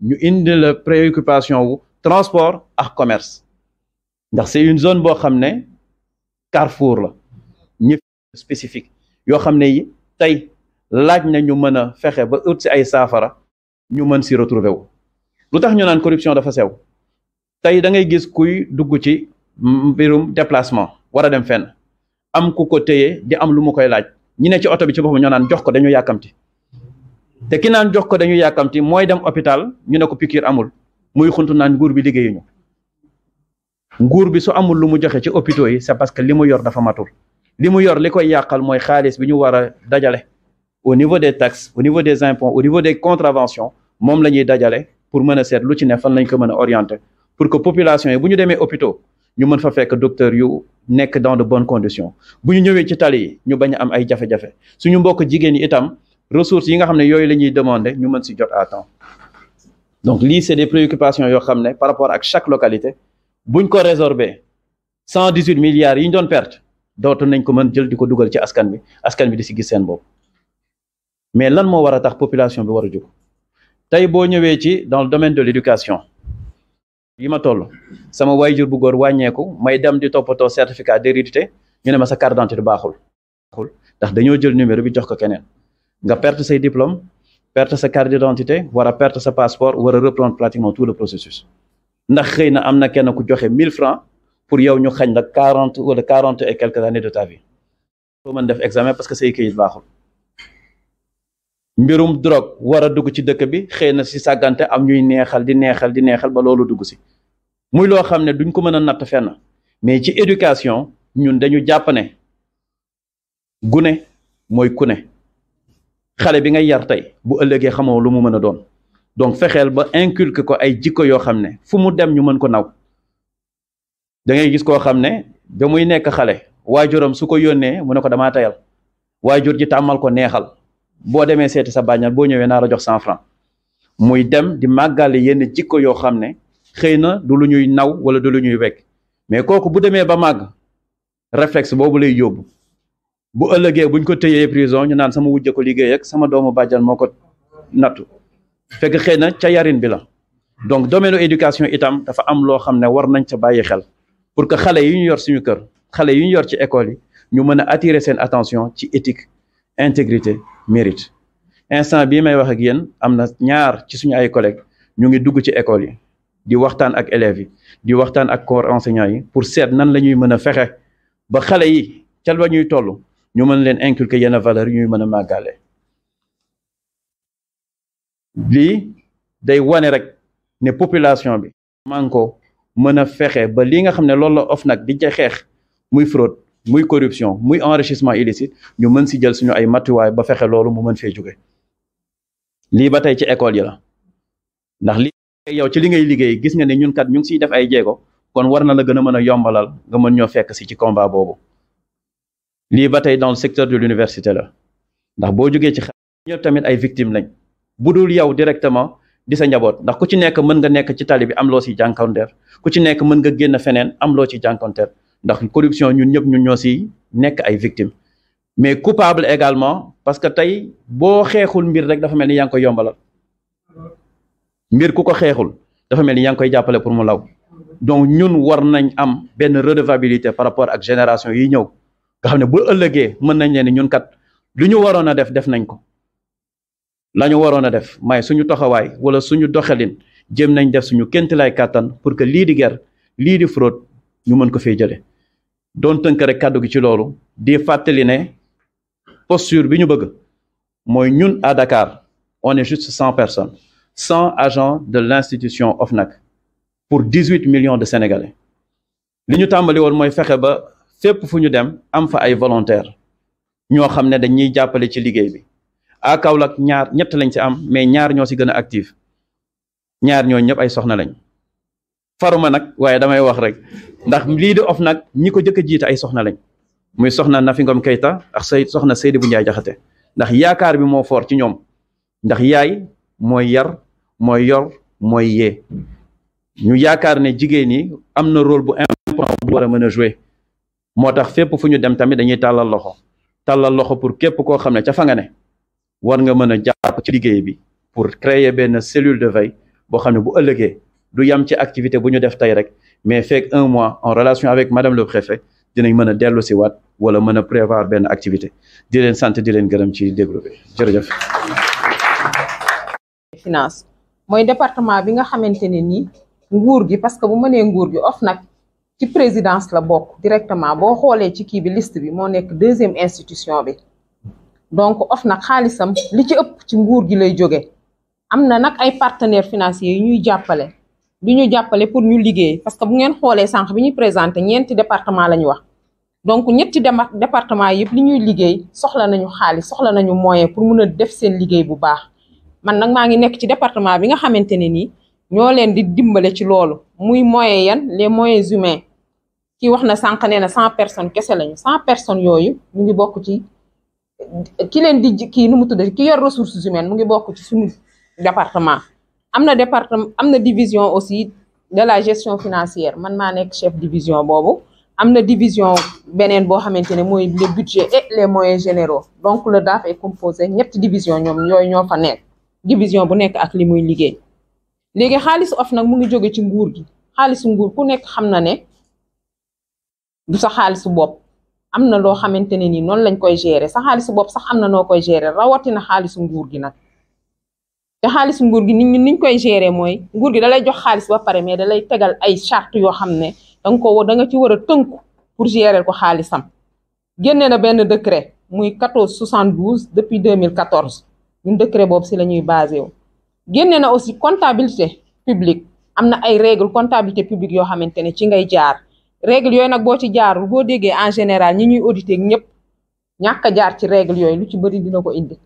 ñu indi la préoccupation wu transport ak commerce ndax c'est une zone boo xam ne carrefour la ñi spécifique yoo xam ne yi tey laaj na ñu mën a fexe ba ut si ay saafara ñu mën si retrouver wu lu tax ñu naan corruption dafa sew tey da ngay gis kuy dugg ci mbirum déplacement war a dem fenn am ku ko téye di am lu mu koy laaj ñi ne ci oto bi ci boppam ñoo naan jox ko dañu yàkkamti te ki naan jox ko dañu yàkkamti mooy dem hôpital ñu ne ko piqûre amul muy xuntu naan nguur bi liggéeyuñu nguur bi su amul lu mu joxe ci hôpitaux yi c'est parce que li mu yor dafa matul li mu yor li koy yàqal mooy xaalis bi ñu war a dajale au niveau des taxes au niveau des impôts au niveau des contraventions moom la ñuy dajale pour mën a seet lu ci ne fan lañ ko mën a orienter pour que population yi bu ñu demee hôpitaux ñu mën fa fekk docteur yu nekk dans de bonnes conditions bu ñu ñëwee ci tali yi ñu bañ a am ay jafe-jafe suñu mbokk jigéen yi itam ressources yi nga xam ne yooyu la ñuy demander ñu mën si jot à temps donc lii c'est des préoccupations yoo xam ne par rapport ak chaque localité buñ ko résorber 118 milliards yi ñu doon perte dootu nañ ko mën jël di ko dugal ci askan bi di si gis seen bopp mais lan moo war a tax population bi war a jóg tey boo ñëwee ci dans le domaine de l'éducation yi ma toll sama waajur bu góor wàññeeku may dem di toppatoo certificat d'hérédité ñu ne ma sa carte d'identité baaxul ndax dañoo jël numéro bi jox ko keneen nga perte say diplôme perte sa carte d'identité war a perte sa passeport war a reprendre pratiquement tout le processus ndax xëy na am na kenn ku joxe 1000 francs pour yow ñu xañ la 40 et quelques années de ta vie soo mën def examen parce que say kayit baaxul mbirum drogue war a dugg ci dëkk bi xëy na si sàggante am ñuy neexal di neexal ba loolu dugg si muy loo xam ne duñ ko mën a natt fenn mais ci éducation ñun dañu jàpp ne gune mooy ku ne xale bi ngay yar tey bu ëllëgee xamoo lu mu mën a doon donc fexeel ba inculquer ko ay jikko yoo xam ne fu mu dem ñu mën ko naw da ngay gis koo xam ne ba muy nekk xale waajuram su ko yónnee mu ne ko damaa tayal waajur ji tàmmal ko neexal boo demee seeti sa bàññal boo ñëwee naa la jox 100 francs muy dem di màggale yenn jikko yoo xam ne xëy na du lu ñuy naw wala du lu ñuy wekk mais kooku bu demee ba màgg réflexe boobu lay yóbbu bu ëllëgee buñ ko tëyee prison ñu naan sama wujj ko liggéey ak sama doomu bàjjan moo ko nattu fekk xëy na ca yarin bi la donc domaine éducation itam dafa am loo xam ne war nañ ca bàyyi xel pour que xale yi ñu yor suñu kër xale yi ñu yor ci école yi ñu mën a attirer seen attention ci éthique intégrité mérite instant bii may wax ak yéen am na ñaar ci suñu ay collègues ñu ngi dugg ci école yi di waxtaan ak élèves yi di waxtaan ak corps enseignant yi pour seet nan la ñuy mën a fexe ba xale yi ca ba ñuy toll ñu mën leen inculquer yenn valeur ñuy mën a màggale. lii day wane rek ne population bi man ko mën a fexe ba li nga xam ne loolu la OFNAC di ca xeex muy fraude muy corruption muy enrichissement illicite ñu mën si jël suñu ay matuwaay ba fexe loolu mu mën fee jóge. lii ba tey ci école yi la ndax li yow ci li ngay liggéey gis nga ne ñun kat ñu ngi siy def ay jéego kon war na la gën a mën a yombalal nga mën ñoo fekk si ci combat boobu. lii ba tey dans le secteur de l'université la ndax boo jógee ci xel ñëpp tamit ay victimes lañ bu dul yow directement di sa njaboot ndax ku ci nekk mën nga nekk ci tali bi am loo si jànkonteel ku ci nekk mën nga génn feneen am loo ci jànkonteel ndax corruption ñun ñëpp ñun ñoo si nekk ay victimes mais coupable également parce que tey boo xeexul mbir rek dafa mel ni yaa ngi koy yombalal mbir ku ko xeexul dafa mel ni yaa ngi koy jàppale pour mu law donc ñun war nañ am benn redevabilité par rapport ak génération yi ñëw nga xam ne bu ëllëgee mën nañ leen ni ñun kat lu ñu waroon a def nañ ko la ñu waroon a def may suñu taxawaay wala suñu doxalin jéem nañ def suñu ként lay kàttan pour que lii di ger lii di fraude ñu mën ko fee jële doon tënk rek kàddu gi ci loolu di fàttali ne posture bi ñu bëgg mooy ñun à Dakar on est juste 100 personnes 100 agents de l'institution OFNAC pour 18 millions de Sénégalais li ñu tàmbali woon mooy fexe ba fépp fu ñu dem am fa ay volontaires ñoo xam ne dañuy jàppale ci liggéey bi à Kaolack ñett lañ ci am mais ñaar ñoo ci gën a active ñaar ñoo ñëpp ay soxna lañ faruma nag waaye damay wax rek ndax lii di OFNAC ñi ko jëkk a jiite ay soxna lañ muy soxna Nafi Ngom Keïta ak soxna Seydou Ndiaye Jaxate ndax yaakaar bi moo fort ci ñoom ndax yaay mooy yar mooy yor mooy yee ñu yaakaar ne jigéen ñi am na rôle bu important bu war a mën a jouer moo tax fépp fu ñu dem tamit dañuy tàllal loxo pour képp koo xam ne ca fa nga ne war nga mën a jàpp ci liggéey bi pour créer benn cellule de veille boo xam ne bu ëllëgee du yam ci activité bu ñu def tey rek mais fekk 1 mois en relation avec madame le préfet dinañ mën a dellu si waat wala mën a prévoir benn activité di leen sant di leen gërëm ci déglu bi jërëjëf. finance mooy département bi nga xamante ne nii nguur gi parce que bu mënee nguur gi OFNAC ci présidence la bokk directement boo xoolee ci kii bi liste bi moo nekk 2e institution bi donc OFNAC xaalisam li ci ëpp ci nguur gi lay jóge am na nag ay partenaires financiers yu ñuy jàppale bi ñu jàppale pour ñu liggéey parce que bu ngeen xoolee sànq bi ñuy présenté ñeenti département la ñu wax donc ñetti département yëpp li ñuy liggéey soxla nañu xaalis soxla nañu moyen pour mun a def seen liggéey bu baax man nag maa ngi nekk ci département bi nga xamante ne nii ñoo leen di dimbale ci loolu muy moyens yan les moyens humains kii wax na sànq nee na 100 personnes kese lañu 100 personnes yooyu mu ngi bokk ci ki leen di kii nu mu tudd ki yor ressources humaines mu ngi bokk ci suñu département am na division aussi de la gestion financière man maa nekk chef division boobu am na division beneen boo xamante ne mooy les budgets et les moyens généraux donc le DAF est composé ñetti division ñoom yooyu ñoo fa nekk division bu nekk ak li muy liggéey léegi xaalisu OFNAC mu ngi jóge ci nguur gi xaalisu nguur ku nekk xam na ne du sa xaalisu bopp am na loo xamante ne nii noonu lañ koy gérer sa xaalisu bopp sax am na noo koy gérer rawatina xaalisu nguur gi nag te xaalisu nguur gi niñ koy gérer mooy nguur gi da lay jox xaalis ba pare mais da lay tegal ay charte yoo xam ne da nga ci war a tënku pour gérer ko xaalisam génne na benn décret muy 1472 depuis 2014 ñun décret boobu si la ñuy basé wu génne na aussi comptabilité publique am na ay règle comptabilité publique yoo xamante ne ci ngay jaar règle yooyu nag boo ci jaarul boo déggee en général ñi ñuy auditer ñëpp ñàkk a jaar ci règle yooyu lu ci bëri dina ko indi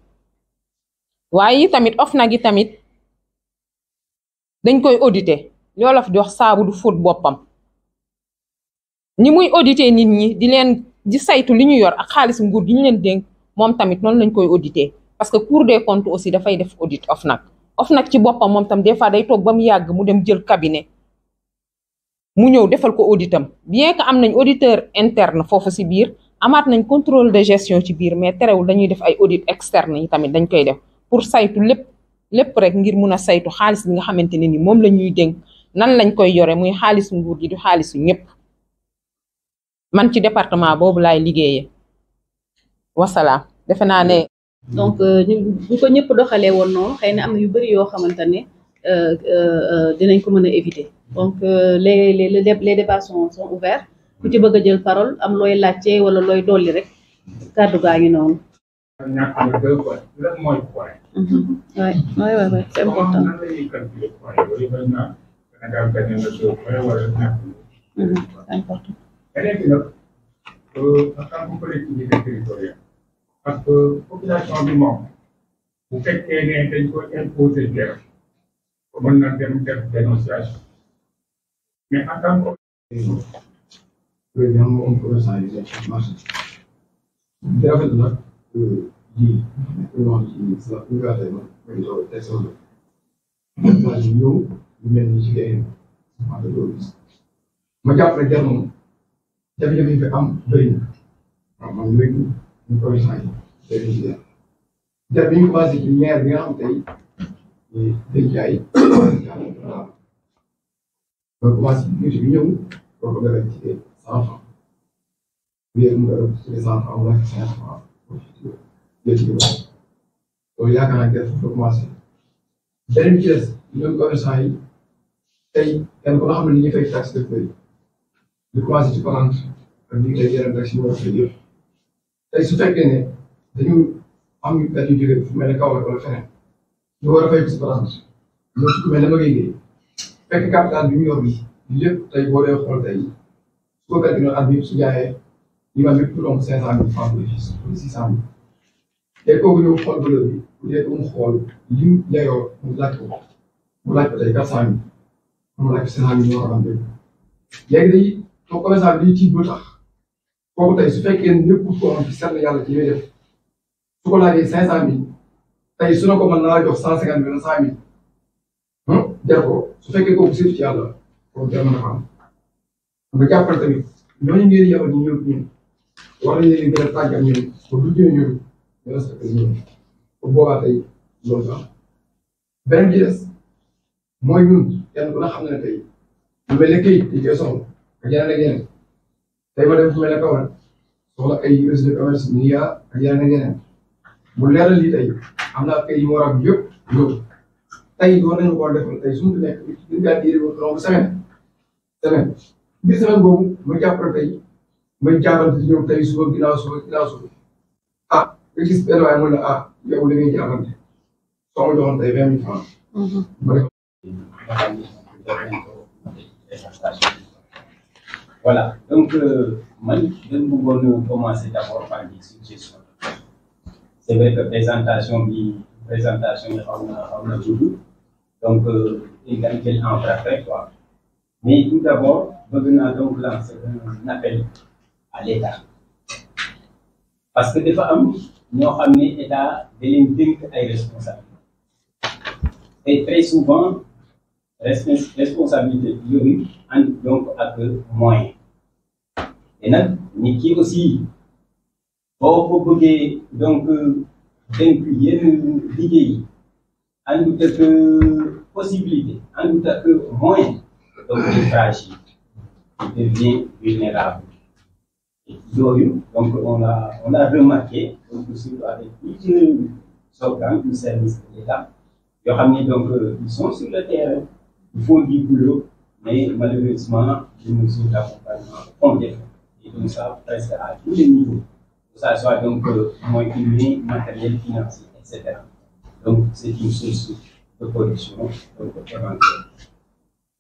waaye yi tamit OFNAC yi tamit dañ koy auditer loolu fi di wax saabu du fóot boppam ñi muy auditer nit ñi di saytu li ñu yor ak xaalis nguur gi ñu leen dénk moom tamit noonu lañ koy auditer parce que Cour des comptes aussi dafay def audit OFNAC ci boppam moom tam des fois day toog ba mu yàgg mu dem jël cabinet mu ñëw defal ko auditam bien que am nañ auditeur interne foofu ci biir amaat nañ contrôle de gestion ci biir mais terewul dañuy def ay audit externe yi tamit dañ koy def pour saytu lépp rek ngir mun a saytu xaalis bi nga xamante ne ni moom la ñuy dénk nan lañ koy yore muy xaalisu nguur gi du xaalisu ñëpp man ci département boobu laay liggéeyee wasalaam defe naa ne. donc bu ko ñëpp doxalee woon noonu xëy na am na yu bëri yoo xamante ne dinañ ko mën a éviter donc les débats sont ouverts ku ci bëgg a jël parole am looy laajte wala looy dolli rek kàddu gaa ngi noonu. ñàkk na 2 points lan mooy point. oui c'est important. nan la ñuy calculer point yooyu bañ naa Sénégal gagné na 2 points wala ñàkk na. c'est important. beneen bi nag en tant que collectivité territoriale parce que population bi moom bu fekkee ne dañ ko imposer guerre mën na dem def dénonciation mais en tant que président moom commerçant yi nekk marché bi rafet na lii wax ci sa ugaatay ma may doon tesoon la ñëw lu mel ni jigéen ma da loolu gis ma jàpp ne jar moom jafe-jafe yi fi am bëri na waaw man léegi ñu commerçant yi bëri ci jar bi ñu commencé ci maire bi nga xam tey day jaay ba commencé ci bi ñëw boo ko defee ci 100 francs weer mu doon ci 100 francs wala 5 francs jël ci loolu yaakaar naa ne foofu la commencé beneen bi ci des ñoom commerçant yi tey kenn ku nga xam ne ni ñuy fay taxe def bëri di commencé ci 40 ak ñu ngi lay yeneen taxe yi war a fay yëpp tey su fekkee ne dañu am ñu dañuy jógee fu mel ne Kaolack wala feneen ñu war a fay ci 40 ñoo ci ku mel ne ma géej fekk capital bi mu yor bi lépp tey boo dee xool tey su ko calculé at bi su jaayee li ma lépp donc 500 000 francs bénéfice wala 600 000 tey kooku ñëw xool valeur bi bu dee mu xool li mu yeyoo mu laaj ko tey 400 000 mu laaj ko 500 000 ñoo xam ne léegi day soo commerçant bi day tiit ba tax kooku tey su fekkee lépp koo xam ci seet na yàlla ci li muy def su ko laajee 500 000 tey su na ko mën na la jox 150 000 wala 100 000 jar ko su fekkee kooku surtout ci yàlla kooku jar na ko am nga jàppale tamit ñooñu ngeen yabal ñu ñëw ñun war nañ leen gën a tàggat ñun ba du jëlee ñun ñu respecté ñun bu boobaa tey loolu sax beneen bi des mooy ñun kenn ku ne xam ne tey lu mel ne këyit dañ koy soxla ak yeneen ak yeneen tey ma dem fu mel ne Kaolack soxla ay registre de commerce NIA ak yeneen ak yeneen mu leeral lii tey am naa kay yi mu war a am yëpp loolu tey war nañu koo defal tey suñu nekk dañu gaa diir romb semaine biir semaine boobu ma jàppale tey may jaabante di ñëw tey suba ginnaaw ah nga gis benn waaye mu ne ah yow li ngay jaabante soo ma joxoon tey 20 000 francs ma def voilà donc man dañ bëggoon commencer d'abord par dire suggestion c'est vrai que présentation bi xaw na tudd donc égalité en pratique quoi mais tout d'abord bëgg naa donc lancer un appel à l'État parce que dafa am ñoo xam ne État da leen dénk ay responsabilités et très souvent responsabilité yooyu ànd donc ak moyen et nag nit ki aussi boo ko bëggee donc dénk yenn liggéey yi àndut ak possibilité àndut ak moyen donc il est fragile il devient vulnérable yooyu donc on a remarqué donc surtout avec plusieurs organes du service de l'État yoo xam ne donc ils sont sur le terrain ils font du boulot mais malheureusement les mesures d'accompagnement font défaut et donc ça presque à tous les niveaux que ça soit donc moyens humains matériel financier etc. Donc c'est une source de corruption donc éventuelle.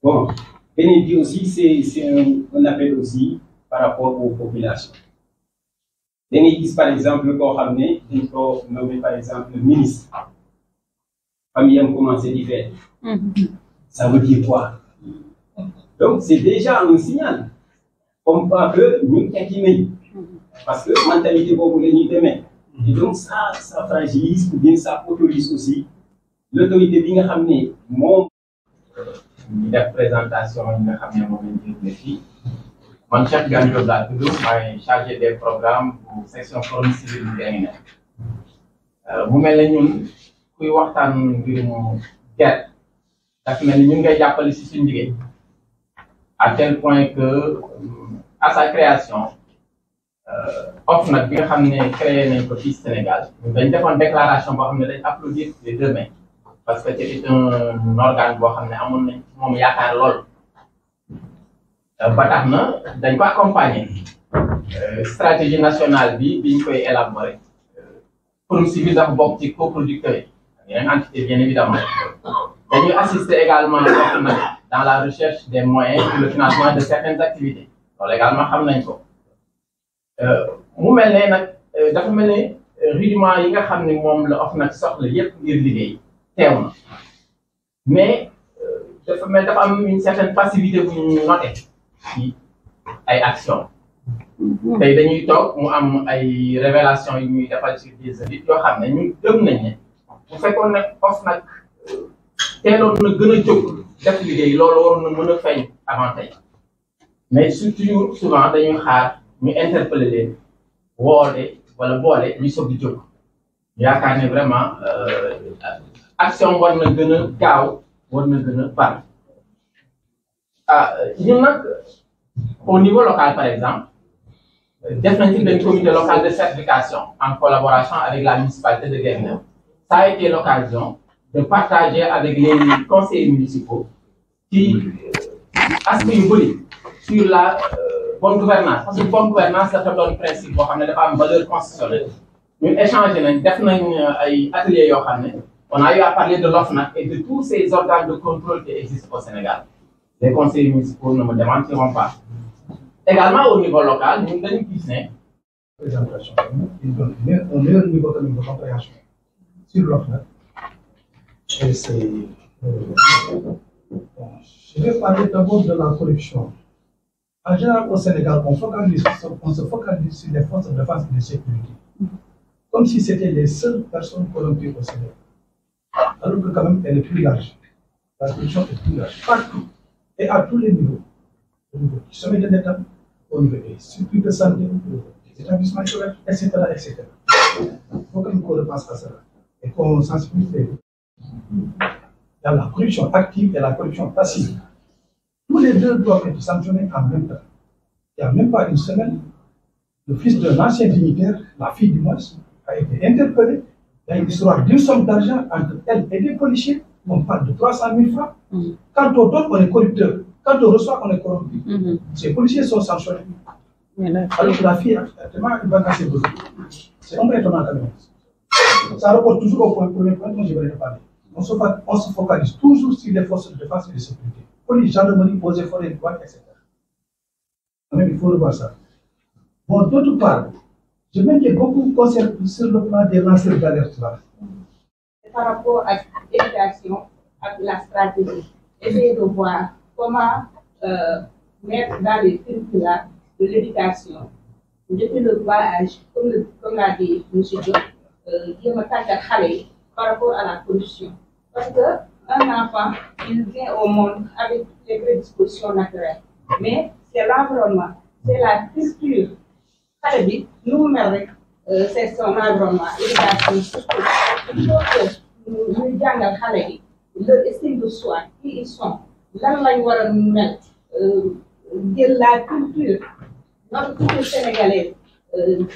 Bon beneen bi aussi c'est un appel aussi par rapport aux populations. Da ngay gis par exemple koo xam ne dañ ko nommé par exemple ministre famille am commencé di faire. Ça veut dire quoi? Donc c'est déjà un signal comme quoi que ñun tekki nañu parce que mentalité boobu la ñuy demee et donc ça fragilise ou bien ça autorise aussi l'autorité bi nga xam ne moom ñu def présentation yi nga xam ne moom lañ jël fii man Cheikh Gane Diop laa tudd maay chargé des programmes bu section forum civil bu DNR mu mel ne ñun kuy waxtaan mbirum gerte daf mel ni ñun ngay jàppale si suñu liggéey à tel point que à sa création OFNAC bi nga xam ne créé nañ ko fii Sénégal dañ defoon déclaration boo xam ne dañ applaudir les deux mains parce que c'était un organe boo xam ne amoon nañ moom yaakaar lool ba tax na dañ ko accompagner stratégie nationale biñ koy élaborer forum civil dafa bokk ci coproducteurs yi yeneen entité bien évidemment dañuy assister également dans la recherche des moyens pour le financement de certaines activités loolu également xam nañ ko mu mel ne nag dafa mel ne rudiments yi nga xam ne moom la OFNAC soxla yépp ngir liggéey teew na mais dafa am une certaine passivité bu ñu noté ci ay actions tey dañuy toog mu am ay révélations yu ñuy defal sur des audits yoo xam ne ñu gëm nañ ne bu fekkoon ne OFNAC teeloon na gën a jóg def liggéey loolu waroon na mën a feeñ avant tey mais surtout souvent dañuy xaar ñu interpeller leen woote wala boole ñu soog di jóg yaakaar ne vraiment action war na gën a gaaw war na gën a bari ñun nag au niveau local par exemple def nañ ci benn comité local de certification en collaboration avec la municipalité de Guinguinéo. Ça a été l'occasion de partager avec les conseillers municipaux qui aspect yu bëri sur la bonne gouvernance parce que bonne gouvernance dafa doon principe boo xam ne dafa am valeur constitutionnelle ñun échangé nañ def nañ ay ateliers yoo xam ne on a eu à parler de l'OFNAC et de tous ces organes de contrôle qui existent au Sénégal. Les conseillers municipaux ne me démentiront pas. Également au niveau local, nous avons une présentation. Ils donnent un meilleur niveau de compréhension sur l'OFNAC. Et c'est. Je vais parler d'abord de la corruption. En général, au Sénégal, on se focalise sur les forces de défense et de sécurité. Comme si c'était les seules personnes corrompues au Sénégal. Alors que quand même, elle est plus large. La corruption est plus large. Partout. Et à tous les niveaux. Au niveau du sommet de l'État, au niveau des structures de santé, des établissements scolaires, etc., etc. Il faut que nous repense à cela. Et qu'on sensibilise les deux. Dans la corruption active et la corruption passive. Tous les deux doivent être sanctionnés en même temps. Il n'y a même pas une semaine, le fils d'un ancien dignitaire, la fille du moins, a été interpellée. Il y a une histoire d'une somme d'argent entre elle et des policiers. On parle de 300 000 francs. Quand on donne, on est corrupteur. Quand on reçoit, on est corrompu. Ces policiers sont sanctionnés. Alors que la fille, actuellement, elle va casser besoin. C'est un peu étonnant quand même. Ça reporte toujours au premier point dont je vais parler. On se focalise toujours sur les forces de défense et de sécurité. Police, gendarmerie, eaux et forêts, douane, etc. Même il faut revoir ça. Bon, d'autre part, je m'inquiète beaucoup sur le plan des lanceurs d'alerte là. Par rapport à l'éducation, à la stratégie, essayer de voir comment mettre dans les curricula de l'éducation, depuis le bas âge, comme l'a dit M. Diop, par rapport à la corruption. Parce qu'un enfant, il vient au monde avec les prédispositions naturelles. Mais c'est l'environnement, c'est la culture. Nous-mêmes, c'est son environnement, l'éducation. Il faut que nous jàngal xale yi leur estime de soi, qui ils sont, lan lañ war a mel, jël la culture, notre culture sénégalaise,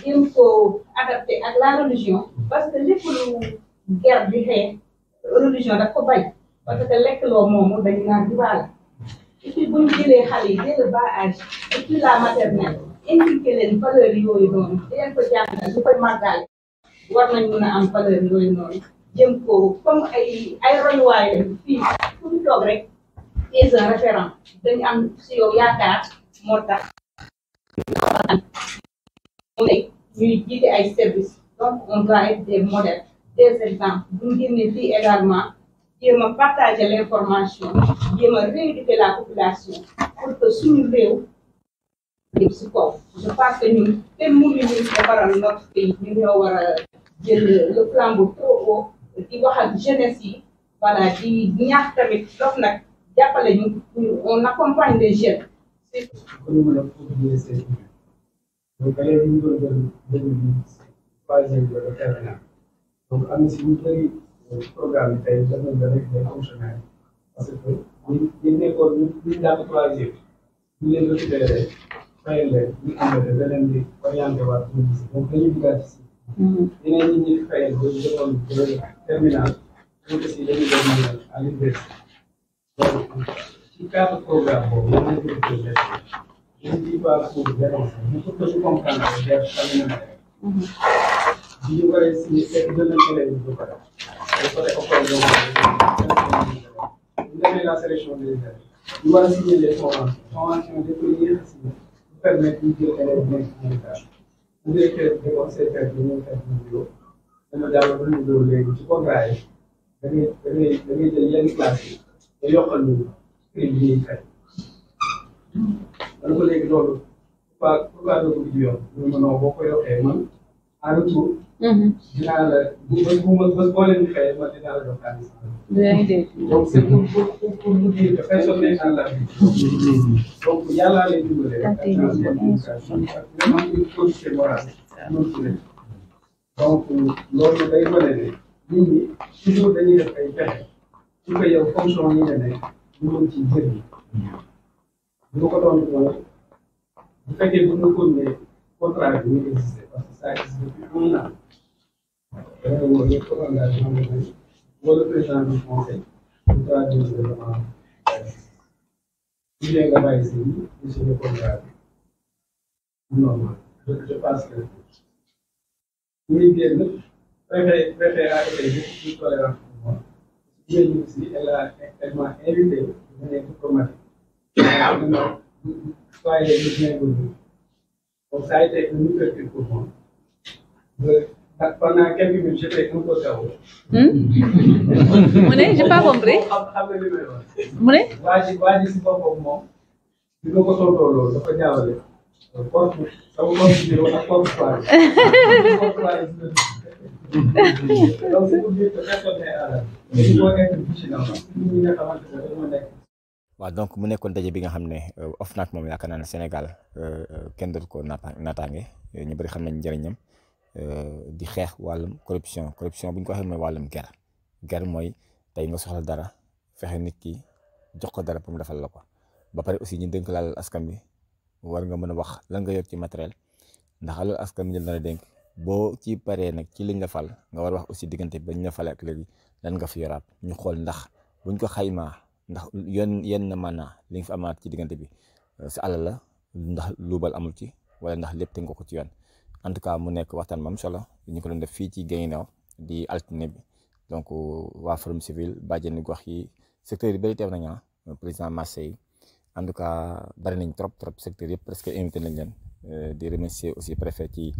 jéem ko adapté ak la religion, parce que lépp lu guerre bi xeex religion daf ko bañ, parce que lekk loo moomu dañu naan dibaale. Et puis bu ñu jëlee xale yi dès le bas âge, depuis la maternelle, inculquer leen valeur yooyu noonu, di leen ko jàngal, ñu koy màggal, war nañ mën a am valeur yooyu noonu. Jëm ko comme ay royuwaay lañ fii fu ñu toog rek is un référent dañu am si yow yaakaar moo tax mu ne ñuy jiite ay services donc on doit être des modèles des exemples bu ñu génnee fii également jéem a partager l'information jéem a rééduquer la population pour que suñu réew yëpp si kaw je pense que ñun kenn mënuñu defaral notre pays ñu ñoo war a jël le flambeau trop haut di wax ak jeunesse yi voilà di ñaax tamit dox nag jàppale ñu on accompagne les jeunes. donc élèves yi ñu doon jël troisième de terminale donc am na si ñu bëri programme bi tey def nañ ba nekk des fonctionnaires parce que ñu nekkoon ñu daan troisième ñu leen récupéré fayal leen ñu am beneen bi orienté waat donc dañuy duggaat si ñeneen ñi ñu fayal ba ñu demoon terminal ñu aussi dañuy dem à l'université donc ci cadre programme boobu yéen a ngi je ne dis pas pour dénoncer, mais pour que je comprenne bi ñu waree signé fekk jël nañ élèves yi ba pare dafa def école bu ñu demee la sélection des élèves ñu war a signé les formations de première signé pour permettre ñu jël élèves bien communautaire bu directeur de conseil fekk ñu fekk ñu bureau dama daal ba ñu doon léegi ci contrat yi da ngay jël yenn classe yi nga yokkal ñu prix bi ñuy fay man ko léegi loolu pourquoi doo ko di yoon ñu mënoo boo ko yokkee man en retour dinaa la boo leen di fayee man dinaa la jox xaalis. donc c'est pour vous dire que personne n'est dans la vie. donc yàlla lay dimbale. vraiment une politique morale. donc loolu day wane ne nit ñi toujours dañuy def ay pexe su ko yow fonction yi nga ne ñu mën ci jëriñ. bu ko doon bu fekkee bu ñu continuer contrat bi ñu existé parce que ça existe depuis 1 an. le prolongation le président du conseil du droit de développement il est là-bas ici monsieur le contrat normal je pense que muy génn préfet a été beaucoup plus tolérant pour moi jigéen aussi elle m'a invité de manière diplomatique soyez les bienvenus donc ça a été une ouverture pour moi. Pendant quelques minutes, j'étais un peu KO. Mouné, j'ai pas compris. Mouné? Waa ji si boppam moom di nga ko tontoo loolu dafa jaawale porte sama porte bureau ak porte soirée. Donc c'est pour dire que personne n'est à l'aise. Il faut être vigilant. Nit ñi nga xamante ne dañoo nekk. waaw donc mu nekkoon daje bi nga xam ne OFNAC moom yaakaar naa ne Sénégal kenn dootu ko naataange ñu bëri xam nañ njëriñam. di xeex wàllum corruption bu ñu ko waxee mooy wàllum ger mooy tey nga soxla dara fexe nit ki jox ko dara pour mu defal la ko ba pare aussi ñu dénk laal askan bi war nga mën a wax lan nga yor ci matériel ndax alal askan bi ñu la dénk boo ci paree nag ci liñ la fal nga war a wax aussi diggante bi bañ la fale ak léegi lan nga fi yoraat ñu xool ndax buñ ko xaymaa ndax yenn na maanaa li nga fi amaat ci diggante bi sa alal la ndax luubal amul ci wala ndax lépp te nga ko ci yoon. En tout cas mu nekk waxtaan mam solo ñu ko doon def fii ci Guinguinéo di altine bi donc waa Forum Civil bàjjenu gox yi secteur yi bëri teew nañu président Marseille en tout cas bari nañ trop secteur yëpp presque invité nañ leen di remercier aussi préfet ci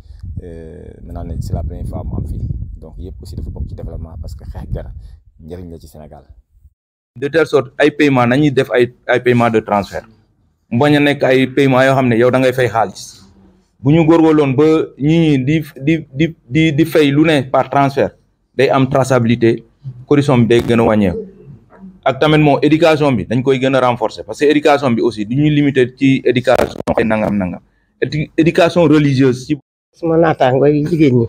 maintenant ne c'est la première fois mu am fii donc yëpp aussi dafa bokk ci développement parce que xeex gar njëriñ la ci Sénégal. de telle sorte ay paiement nañuy def ay paiement de transfert mu bañ a nekk ay paiement yoo xam ne yow da ngay fay xaalis. bu ñu góorgóorloon ba ñi di fay lu ne par transfert day am traçabilité corruption bi day gën a wàññeeku ak tamit moom éducation bi dañ koy gën a renforcer parce que éducation bi aussi du ñu limiter ci éducation ay nangam éducation religieuse ci suma naataango yi jigéen ñi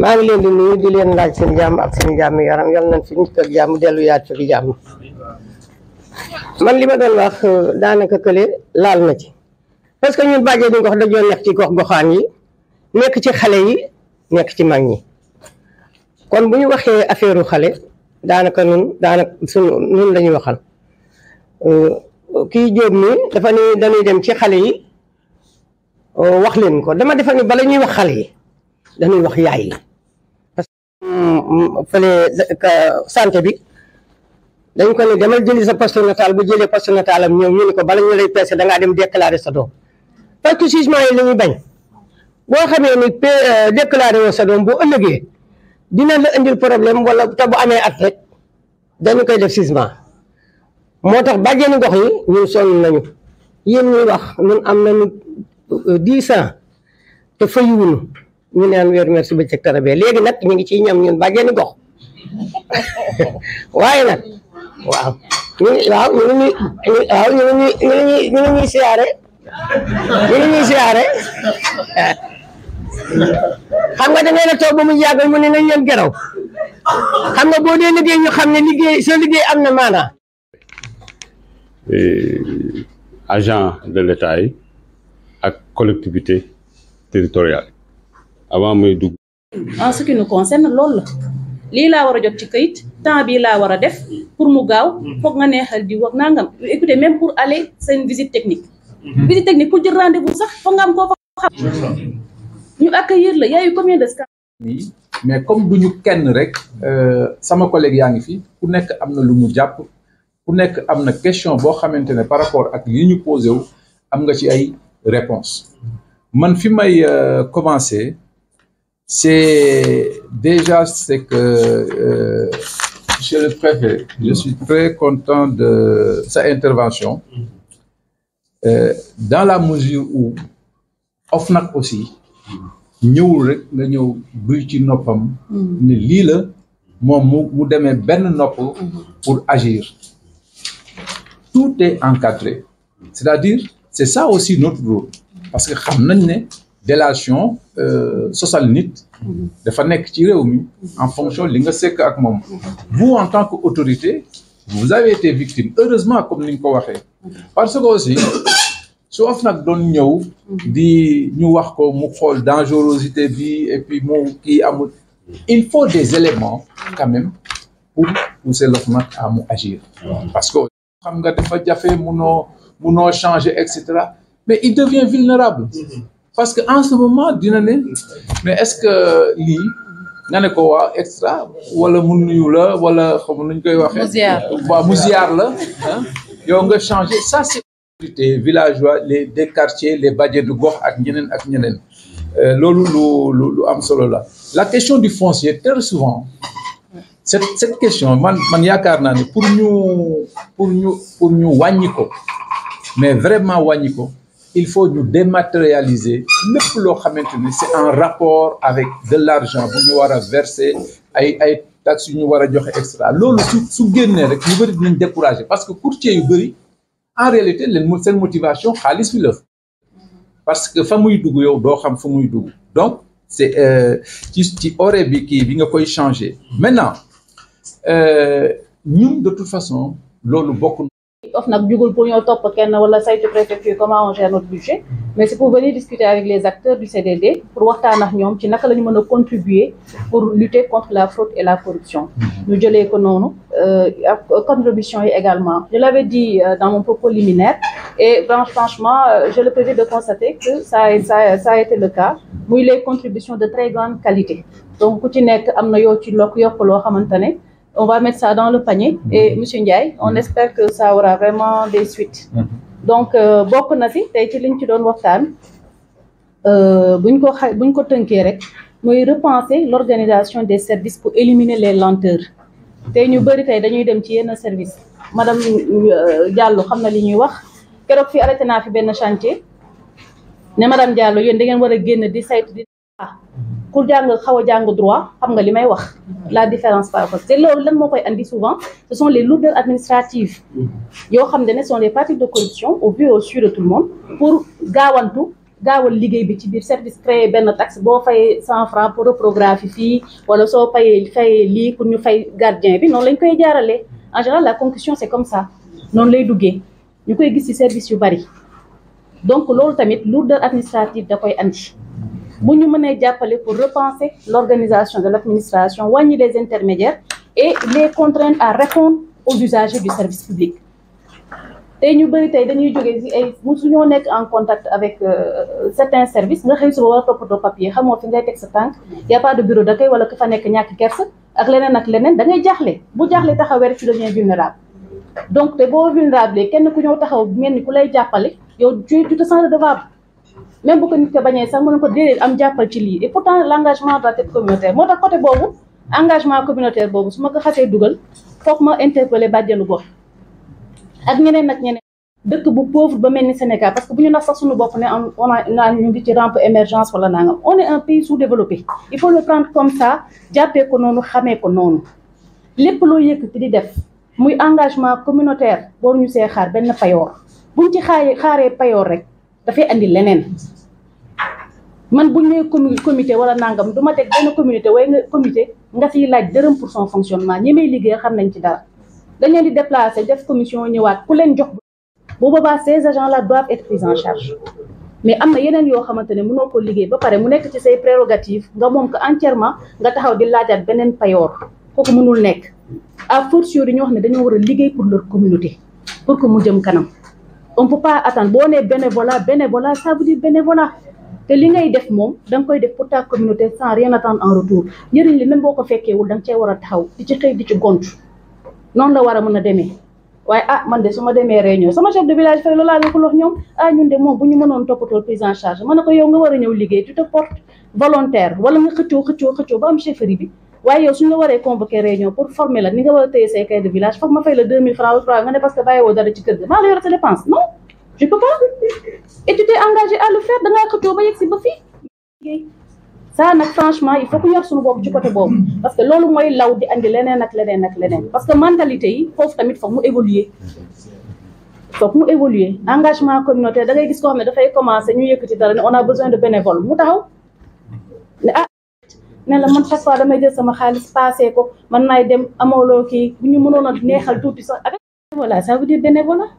maa ngi leen di nuyu di leen laaj seen jàmm ak seen jàmm yaram yal nañ fi nit ak jàmm dellu yaat fi jàmm man li ma doon wax daanaka kële laal na ci parce que ñun bàjjee ni gox dañoo nekk ci gox-goxaan yi nekk ci xale yi nekk ci mag ñi kon bu ñu waxee affaire xale daanaka nun la ñuy waxal kii Jóob mi dafa ni dañuy dem ci xale yi wax leen ko dama defa ni bala ñuy wax xale yi dañuy wax yaay yi parce que fële santé bi dañ ko ne demal jëli sa poste natal bu jëlee poste natal am ñëw ñu ne ko bala ñu lay peese dangaa dem déclarer sa doom parce que jugement yi la ñuy bañ boo xamee ni déclaré woo sa doom boo ëllëgee dina la indil problème wala te bu amee at rek dañu koy def jugement moo tax bàjjeni gox yi ñun sonn nañu yéen ñuy wax ñun am nañu 10 ans te fayuwuñu ñu naan weer meer su bëccëg tarabee léegi nag ñu ngi ciy ñam ñun bàjjeni gox waaye nag waaw ñu ngi ñuy siyaare xam nga da ngay na toog ba mu yàgg mu ne nañ leen geraw xam nga boo dee liggéey ñu xam ne liggéey sa liggéey am na maanaa. agent de l'État yi ak collectivité territoriale avant muy dugg. en ce qui nous concerne loolu la lii laa war a jot ci këyit temps bi laa war a def pour mu gaaw foog nga neexal di wax nangam écoutez même pour aller c'est une visite technique visite technique pour jël rendez-vous sax foog nga am koo fa xam ñu accueillir la y a eu combien de scandales mais comme duñu kenn rek sama collègue yaa ngi fi ku nekk am na lu mu jàpp ku nekk am na question boo xamante ne par rapport ak li ñu posé wu am nga ci ay réponses man fi may commencer c'est que monsieur le préfet je suis très content de sa intervention dans la mesure où OFNAC aussi ñëwul rek nga ñëw buy ci noppam ne lii la moom mu demee benn nopp pour agir tout est encadré c'est-à-dire c'est ça aussi notre rôle parce que xam nañ ne délation sosal nit dafa nekk ci réew mi en fonction li nga sekk ak moom vous en tant qu'autorité vous avez été victime heureusement comme ni nga ko waxee parce que aussi su OFNAC doon ñëw di ñu wax ko mu xool dangerosité bi et puis mu kii amul il faut des éléments quand même pour pousser l'OFNAC à mu agir parce que xam nga dafa jafe munoo changer et cetera mais il devient vulnérable parce que en ce moment dina ne mais est-ce que lii nga ne ko waa extra wala mu nuyu la wala xam nuñ koy waxee waaw mu ziar la yow nga changer ça c'est villageois des quartiers les bajenu gox ak ñeneen loolu lu am solo la question du foncier très souvent cette question man yaakaar naa ne pour ñu wàññi ko mais vraiment wàññi ko il faut ñu dématérialiser lépp loo xamante ni c'est en rapport avec de l'argent bu ñu war a verser ay taxes yu ñu war a joxe extra loolu su génnee rek ñu bëri dinañ décourager parce que courtier yu bëri en réalité seen motivation xaalis bi la parce que fa muy dugg yow doo xam fa muy dugg donc c'est ci horaire bi kii bi nga koy changer maintenant ñun de toute façon loolu bokk OFNAC jugul pour ñoo topp kenn wala saytu préfecture comment on gère notre budget mais c'est pour venir discuter avec les acteurs du CDD pour waxtaan ak ñoom ci naka la ñu mën a contribuer pour lutter contre la fraude et la corruption ñu jëlee ko noonu ak contribution yi également je l'avais dit dans mon propos liminaire et franchement je le plaisir de constater que ça a été le cas muy les contributions de très grande qualité donc ku ci nekk am na yoo ci yokk loo xamante ne on va mettre ça dans le panier et monsieur Ndiaye on espère que ça aura vraiment des suites donc bokk na ci tey ci liñ ci doon waxtaan buñ ko tënkee rek mooy repenser l'organisation des services pour éliminer les lenteurs tey ñu bëri tey dañuy dem ci yenn service madame Diallo xam na li ñuy wax keroog fi arrêté naa fi benn chantier ne madame Diallo yéen da ngeen war a génn di saytu di ku xaw a jàng droit xam nga li may wax la différence par rapport te loolu lan moo koy andi souvent ce sont les lourdeurs administratives yoo xam ne sont les pratiques de corruption au vu au su de tout le monde pour gaawal liggéey bi ci biir service créé benn taxe boo fayee 100 francs pour reprographie fii wala soo fayee lii pour ñu fay gardien bi noonu lañ koy jaaralee en général la concussion c'est comme ça noonu lay duggee ñu koy gis ci service yu bari donc loolu tamit lourdeur administrative da koy andi bu ñu mënee jàppale pour repenser l'organisation de l'administration wàññi les intermédiaires et les contraindre à répondre aux usagers du service public tey ñu bëri tey dañuy jógee ci ay musuñoo nekk en contact avec certains services nga xëy suba war a toppatoo papier xamoo fi ngay teg sa tànk y a pas de bureau d'accueil wala ku fa nekk ñàkk kersa ak leneen da ngay jaaxle bu jaaxle taxawee rek tu deviens vulnérable donc te boo vulnérable kenn ku ñëw taxaw mel ni ku lay jàppale yow tu te sens redevable même bu ko nit ko bañee sax mën na ko déedéet am jàppal ci lii et pourtant l'engagement doit être communautaire moo tax côté boobu engagement communautaire boobu su ma ko xasee dugal foog ma interpeller bàjjenu gox ak ñeneen dëkk bu pauvre ba mel ni Sénégal parce que bu ñu nax sax suñu bopp ne on ñu ngi ci rampe émergence wala nangam on est un pays sous-développé il faut le prendre comme ça jàppee ko noonu xamee ko noonu lépp loo yëkkati di def muy engagement communautaire booru ñu see xaar benn payoor buñ ci xaaree payoor rek dafay andi leneen man buñ nee comité wala nangam du ma teg benn communauté waaye nga comité nga fiy laaj dërëm pour son fonctionnement ñi may liggéey xam nañ ci dara dañ leen di déplacer def commission ñëwaat ku leen jox bu boobaa ces agents là doivent être pris en charge mais am na yeneen yoo xamante ne mënoo ko liggéey ba pare mu nekk ci say prérogatives nga moom ko entièrement nga taxaw di laajaat beneen payoor kooku mënul nekk à fortiori ñu wax ne dañoo war a liggéey pour leur communauté pour que mu jëm kanam on peut pas attendre boo nee bénévolat ça veut dire bénévolat te li ngay def moom da nga koy def pour ta communauté sans rien attendre en retour njëriñ li même boo ko fekkeewul da nga cee war a taxaw di ci xëy di ci gont noonu la war a mën a demee waaye man de su ma demee réunion sama chef de village fay loolaa la ko wax ñoom ñun de moom bu ñu mënoon toppatoo prise en charge ma ne ko yow nga war a ñëw liggéey tu te portes volontaire wala nga xëccoo ba am chefferie bi waaye yow suñu la waree convoquer réunion pour former la ni nga war a téye say cahier de village foog ma fay la 2000 francs ou 3 nga ne parce que bàyyiwoo dara ci kër ga maa la yor sa dépense non je peux pas et tu t'es engagé à le faire da ngaa xëccoo ba yegg si ba fii ça nag franchement il faut que ñor suñu bopp ci côté boobu parce que loolu mooy law di andi leneen ak leneen parce que mentalité yi foofu tamit foog mu évoluer engagement communautaire da ngay gis koo xam ne dafay commencer ñu yëkkati dara ne on a besoin de bénévole mu taxaw ne la man chaque fois damay jël sama xaalis passé ko man naay dem amooloo kii bu ñu mënoon a neexal tuuti sax avec voilà ça veut dire bénévolat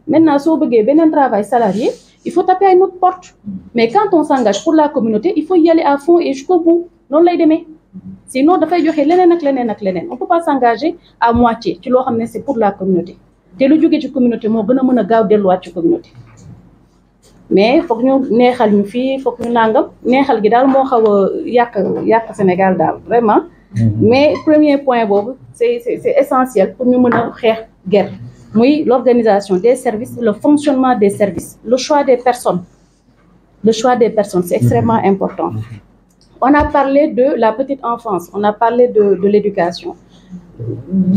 maintenant soo bëggee beneen travail salarié il faut taper à une autre porte mais quand on s'engage pour la communauté il faut y aller à fond et jusqu'au bout noonu lay demee sinon dafay joxe leneen ak leneen on peut pas s'engager à moitié ci loo xam ne c'est pour la communauté te lu jógee ci communauté moo gën a mën a gaaw delluwaat ci communauté mais foog ñu neexal ñu fii foog ñu nangam neexal gi daal moo xaw a yàq Sénégal daal vraiment mais premier point boobu c'est essentiel pour ñu mën a xeex guerre muy l'organisation des services le fonctionnement des services le choix des personnes c'est extrêmement important on a parlé de la petite enfance on a parlé de l'éducation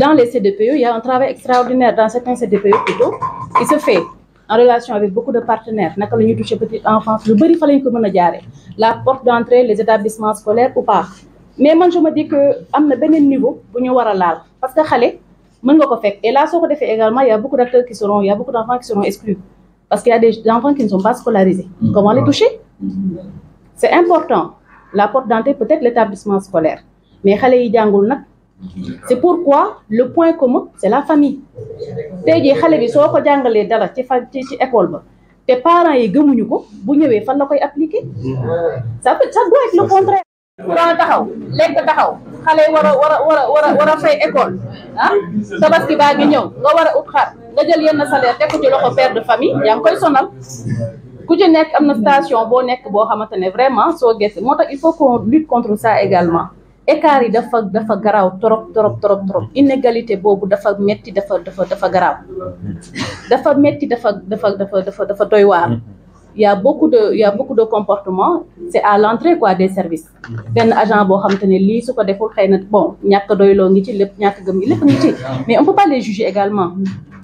dans les CDPE il y a un travail extraordinaire dans certains CDPE plutôt qui se fait en relation avec beaucoup de partenaires naka la ñuy toucher petite enfance lu bëri fa lañ ko mën a jaaree la porte d'entrée les établissements scolaires ou pas mais man je me dis que am na beneen niveau bu ñu war a laal parce que xale mën nga ko fekk et là soo ko defee également il y a beaucoup d'acteurs qui seront il y a beaucoup d'enfants qui seront exclus parce qu'il y a des enfants qui ne sont pas scolarisés comment les toucher c'est important la porte d'entrée peut-être l'établissement scolaire mais xale yi jàngul nag c'est pourquoi le point commun c'est la famille tey jii xale bi soo ko jàngalee dara ci école ba te parents yi gëmuñu ko bu ñëwee fan la koy appliquer ça doit être le contraire courant taxaw lekk taxaw xale yi war a fay école tabaski baa ngi ñëw nga war a ut xar nga jël yenn salaire teg ko ci loxo père de famille yaa ngi koy sonal ku ci nekk am na station boo nekk boo xamante ne vraiment soo gëstu moo tax il faut qu'on lutte contre ça également écart yi dafa garaaw trop inégalité boobu dafa metti dafa garaaw dafa metti dafa doy waar il y a beaucoup de comportements c'est à l'entrée quoi des services benn agent boo xamante ne lii su ko deful xëy na bon ñàkk doyloo ngi ci lépp ñàkk gëm ngi lépp ngi ci mais on peut pas les juger également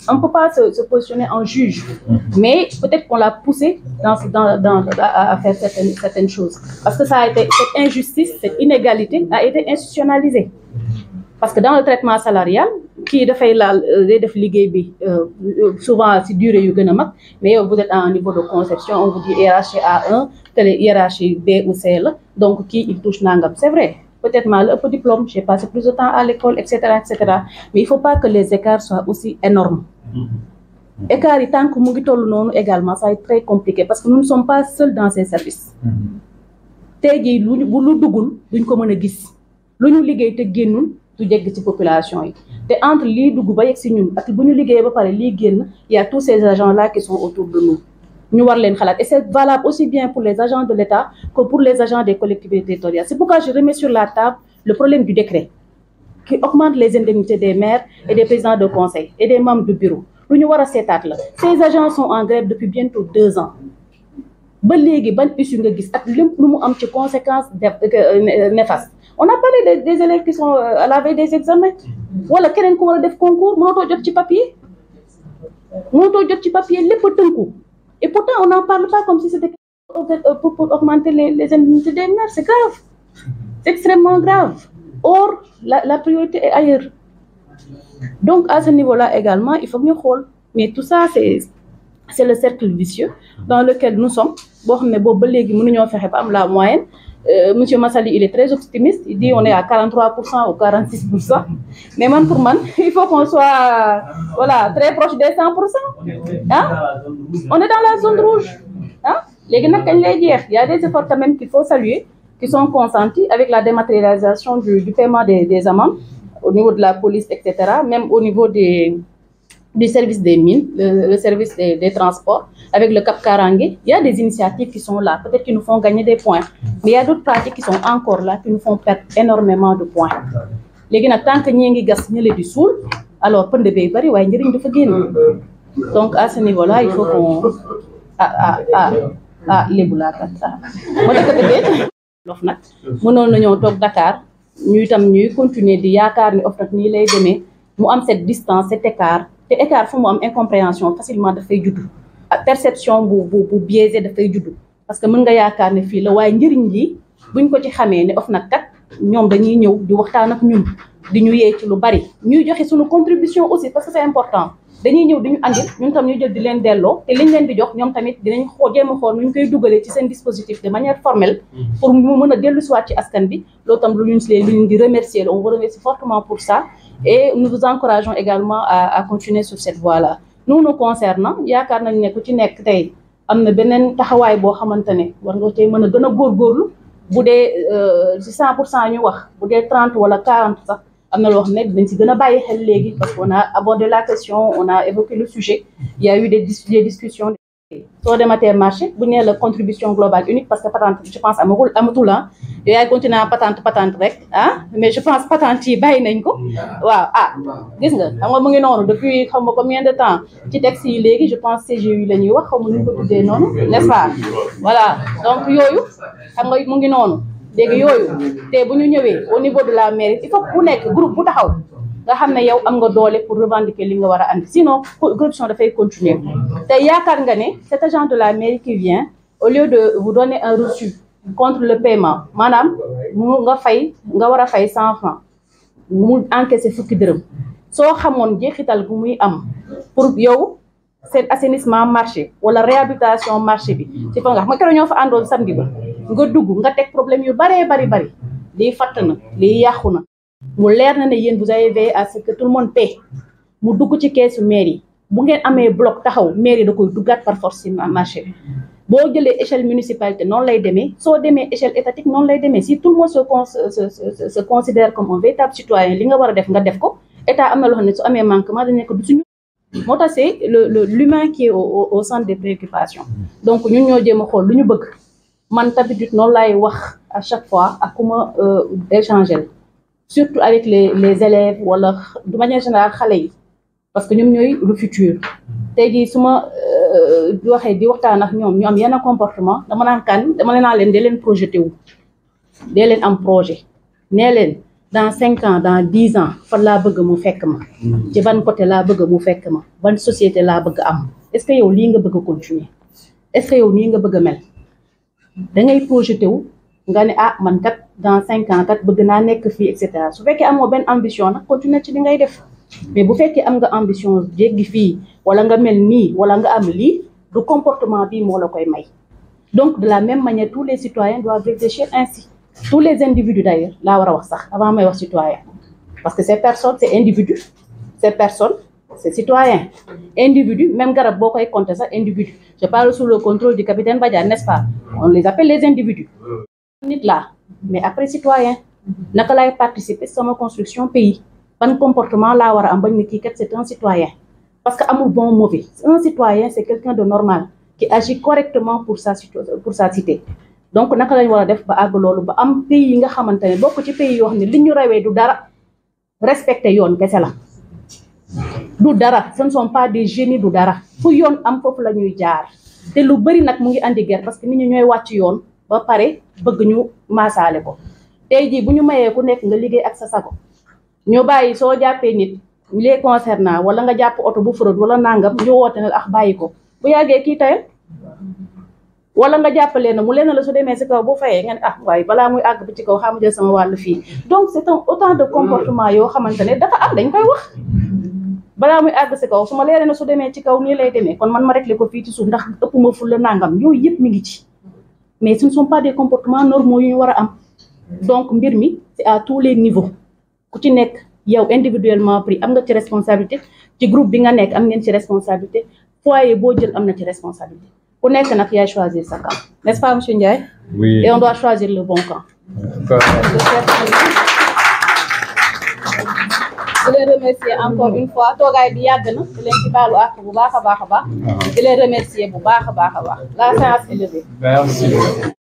on peut pas se positionner en juge mais peut-être qu'on l'a poussé à faire certaines choses parce que ça a été cette injustice cette inégalité a été institutionnalisée parce que dans le traitement salarial kii dafay laal day def liggéey bi souvent si durée yu gën a mag mais yow vous êtes à un niveau de conception on vous dit hiérarchie A1 telle hiérarchie B ou C la donc kii il touche nangam c'est vrai peut-être maa la ëpp diplôme j'ai passé plus de temps à l'école etc mais il faut pas que les écarts soient aussi énormes écarts yi tant que mu ngi toll noonu également ça va être très compliqué parce que nous ne sommes pas seuls dans ces services tey jii lu duggul duñ ko mën a gis lu ñu liggéey te génnul du jegg ci population yi te entre lii dugg ba yegg si ñun ak bu ñu liggéeyee ba pare lii génn il y a tous ces agents là qui sont autour de nous ñu war leen xalaat et c'est valable aussi bien pour les agents de l'État que pour les agents des collectivités territoriales c'est pourquoi je remets sur la table le problème du décret qui augmente les indemnités des maires et des présidents de conseil et des membres du bureau lu ñu war a seetaat la ces agents sont en grève depuis bientôt 2 ans ba léegi ban issue nga gis ak lépp lu mu am ci conséquences néfastes on a parlé des élèves qui sont à la veille des examens wala keneen ku war a def concours mënatoo jot ci papier lépp tënku et pourtant on n'en parle pas comme si c'était pour augmenter les indemnités des maires c'est grave c'est extrêmement grave or la priorité est ailleurs donc à ce niveau-là également il faut que ñu xool mais tout ça c'est le cercle vicieux dans lequel nous sommes boo xam ne boobu ba léegi mënuñoo fexe ba am la moyenne Monsieur Massali il est très optimiste il dit on est à 43% ou 46% mais pour man il faut qu'on soit très proche des 100% on est dans la zone rouge léegi nag kañ lay jeex il y a des efforts quand même qu'il faut saluer qui sont consentis avec la dématérialisation du paiement des amendes au niveau de la police, etc., même au niveau du service des mines, le service des transports, avec le Cap Karangé. Il y a des initiatives qui sont là, peut-être qui nous font gagner des points, mais il y a d'autres pratiques qui sont encore là, qui nous font perdre énormément de points. Les gens, tant que nous avons des sous, alors peu de bari waaye njëriñ dafa génn. Donc à ce niveau-là, il faut qu'on lébu laa kat ma dëkk dëggee lof nag mënoon nañoo toog Dakar ñu itam ñuy continuer di yaakaar ni OFNAC nii lay demee mu am cette distance cet écart te écart fu mu am incompréhension facilement dafay juddu ak perception bu biaisé dafay juddu parce que mën nga yaakaar ne fii la waaye njëriñ li buñ ko ci xamee ne OFNAC kat ñoom dañuy ñëw di waxtaan ak ñun di ñu yee ci lu bari ñuy joxe suñu contribution aussi parce que c'est important dañuy ñëw di ñu andil ñun tam ñu jël di leen delloo te liñ leen di jox ñoom tamit dinañ jéem a xool nu ñu koy dugalee ci seen dispositif de manière formelle pour mu mën a dellu siwaat ci askan bi loolu tam lu ñu di remercier on vous remercie fortement pour ça et nous vous encourageons également à continuer sur cette voie-là. Nous concernant yaakaar nañ ne ku ci nekk tey am na beneen taxawaay boo xamante ne war nga tey mën a gën a góorgóorlu bu dee ci 100% ñu wax bu dee 30 wala 40 sax am na loo xam ne dañ si gën a bàyyi xel léegi parce qu'on a abordé la question on a évoqué le sujet il y a eu des discussions soo dematee marché bu ñu nee la contribution globale unique parce que patente je pense amatul ah yooyu yaay continuer patente rek ah mais je pense patente yi bàyyi nañ ko waaw gis nga xam nga mu ngi noonu depuis xam nga combien de temps ci texte yi léegi je pense CGU la ñuy wax xam nga nu ñu ko tuddee noonu n'est-ce pas voilà donc yooyu xam nga mu ngi noonu léegi yooyu te bu ñu ñëwee au niveau de la mairie il faut ku nekk groupe bu taxaw nga xam ne yow am nga doole pour revendiquer li nga war a andi sinon corruption dafay continuer te yaakaar nga ne cet agent de la mairie qui vient au lieu de vous donner un reçu contre le paiement maanaam nga war a fay 100 francs mu encaissé fukki dërëm soo xamoon jeexital bu muy am pour yow seen assainissement marché wala réhabilitation marché bi ci fa nga xam nga keroog ñoo fa àndoon samedi ba nga dugg nga teg problème yu bari lii fatt na lii yàqu na mu leer na ne yéen vous avez veillé à ce que tout le monde paie mu dugg ci keesu mairie bu ngeen amee bloc taxaw mairie da koy duggaat par force ci marché bi boo jëlee échelle municipalité noonu lay demee soo demee échelle étatique noonu lay demee si tout le monde se considère comme un véritable citoyen li nga war a def nga def ko état am na loo xam ne su amee manquement dañ nekk du suñu moo tax c'est l'humain qui est au centre des préoccupations donc ñun ñoo jéem a xool lu ñu bëgg man d'habitude noonu laay wax à chaque fois ak ku ma échanger surtout avec les élèves wala de manière générale xale yi parce que ñoom ñooy le futur tey jii su ma waxee di waxtaan ak ñoom ñu am yenn comportement dama naan leen dee leen projeté wu dee leen am projet nee leen dans 5 ans dans 10 ans fan laa bëgg mu fekk ma ci ban côté laa bëgg mu fekk ma ban société laa bëgg am est-ce que yow lii nga bëgg a continuer est-ce que yow nii nga bëgg a mel da ngay projeté wu nga ne man kat dans 5 ans kat bëgg naa nekk fii et cetera su fekkee amoo benn ambition nag continuer ci li ngay def mais bu fekkee am nga ambition jéggi fii wala nga mel nii wala nga am lii du comportement bii moo la koy may donc de la même manière tous les citoyens doivent réfléchir ainsi tous les individus d'ailleurs laa war a wax sax avant may wax citoyen parce que ces personnes c'est individu ces personnes c'est citoyen individu même garab boo koy compter sax individu je parle sous le contrôle du capitaine Badiane n'est-ce pas on les appelle les individus nit là mais après citoyen naka lay participer sama construction pays ban comportement laa war a am bañ ni kii kat c'est un citoyen parce que amul bon mauvais un citoyen c'est quelqu'un de normal qui agit correctement pour sa cité donc naka lañ war a def ba àgg loolu ba am pays yi nga xamante ne bokk ci pays yoo xam ne li ñu rawee du dara respecter yoon kese la du dara ce ne sont pas des génies du dara fu yoon am foofu la ñuy jaar te lu bari nag mu ngi andi guerre parce que nit ñi ñooy wàcc yoon ba pare bëgg ñu maasaale ko tey jii bu ñu mayee ku nekk nga liggéey ak sa sago ñu bàyyi soo jàppee nit les concernant wala nga jàpp oto bu fraude wala nangam ñu woote ne bàyyi ko bu yàggee kii tayal wala nga jàppalee na mu leen la su demee si kaw bu fayee nga ne waaye balaa muy àgg bi ci kaw xam jël sama wàllu fii donc c'est autant de comportement yoo xamante ne dafa am dañ koy wax balaa muy àgg si kaw su ma leeree na su demee ci kaw nii lay demee kon man ma réglé ko fii ci suuf ndax ëpp ma ful la nangam yooyu yëpp mi ngi ci mais ce ne sont pas des comportements normaux yu ñu war a am donc mbir mi c'est à tous les niveaux ku ci nekk yow individuellement pris am nga ci responsabilité ci groupe bi nga nekk am ngeen ci responsabilité foyer boo jël am na ci responsabilité ku nekk nag yaay choisir sa camp n'est-ce pas monsieur Ndiaye? Oui. Et on doit choisir le bon camp. di leen remercier encore une fois toogaay bi yàgg na di leen ci baalu àq bu baax a baax a baax. di leen remercier bu baax a baax a baax. La séance est levée. Merci.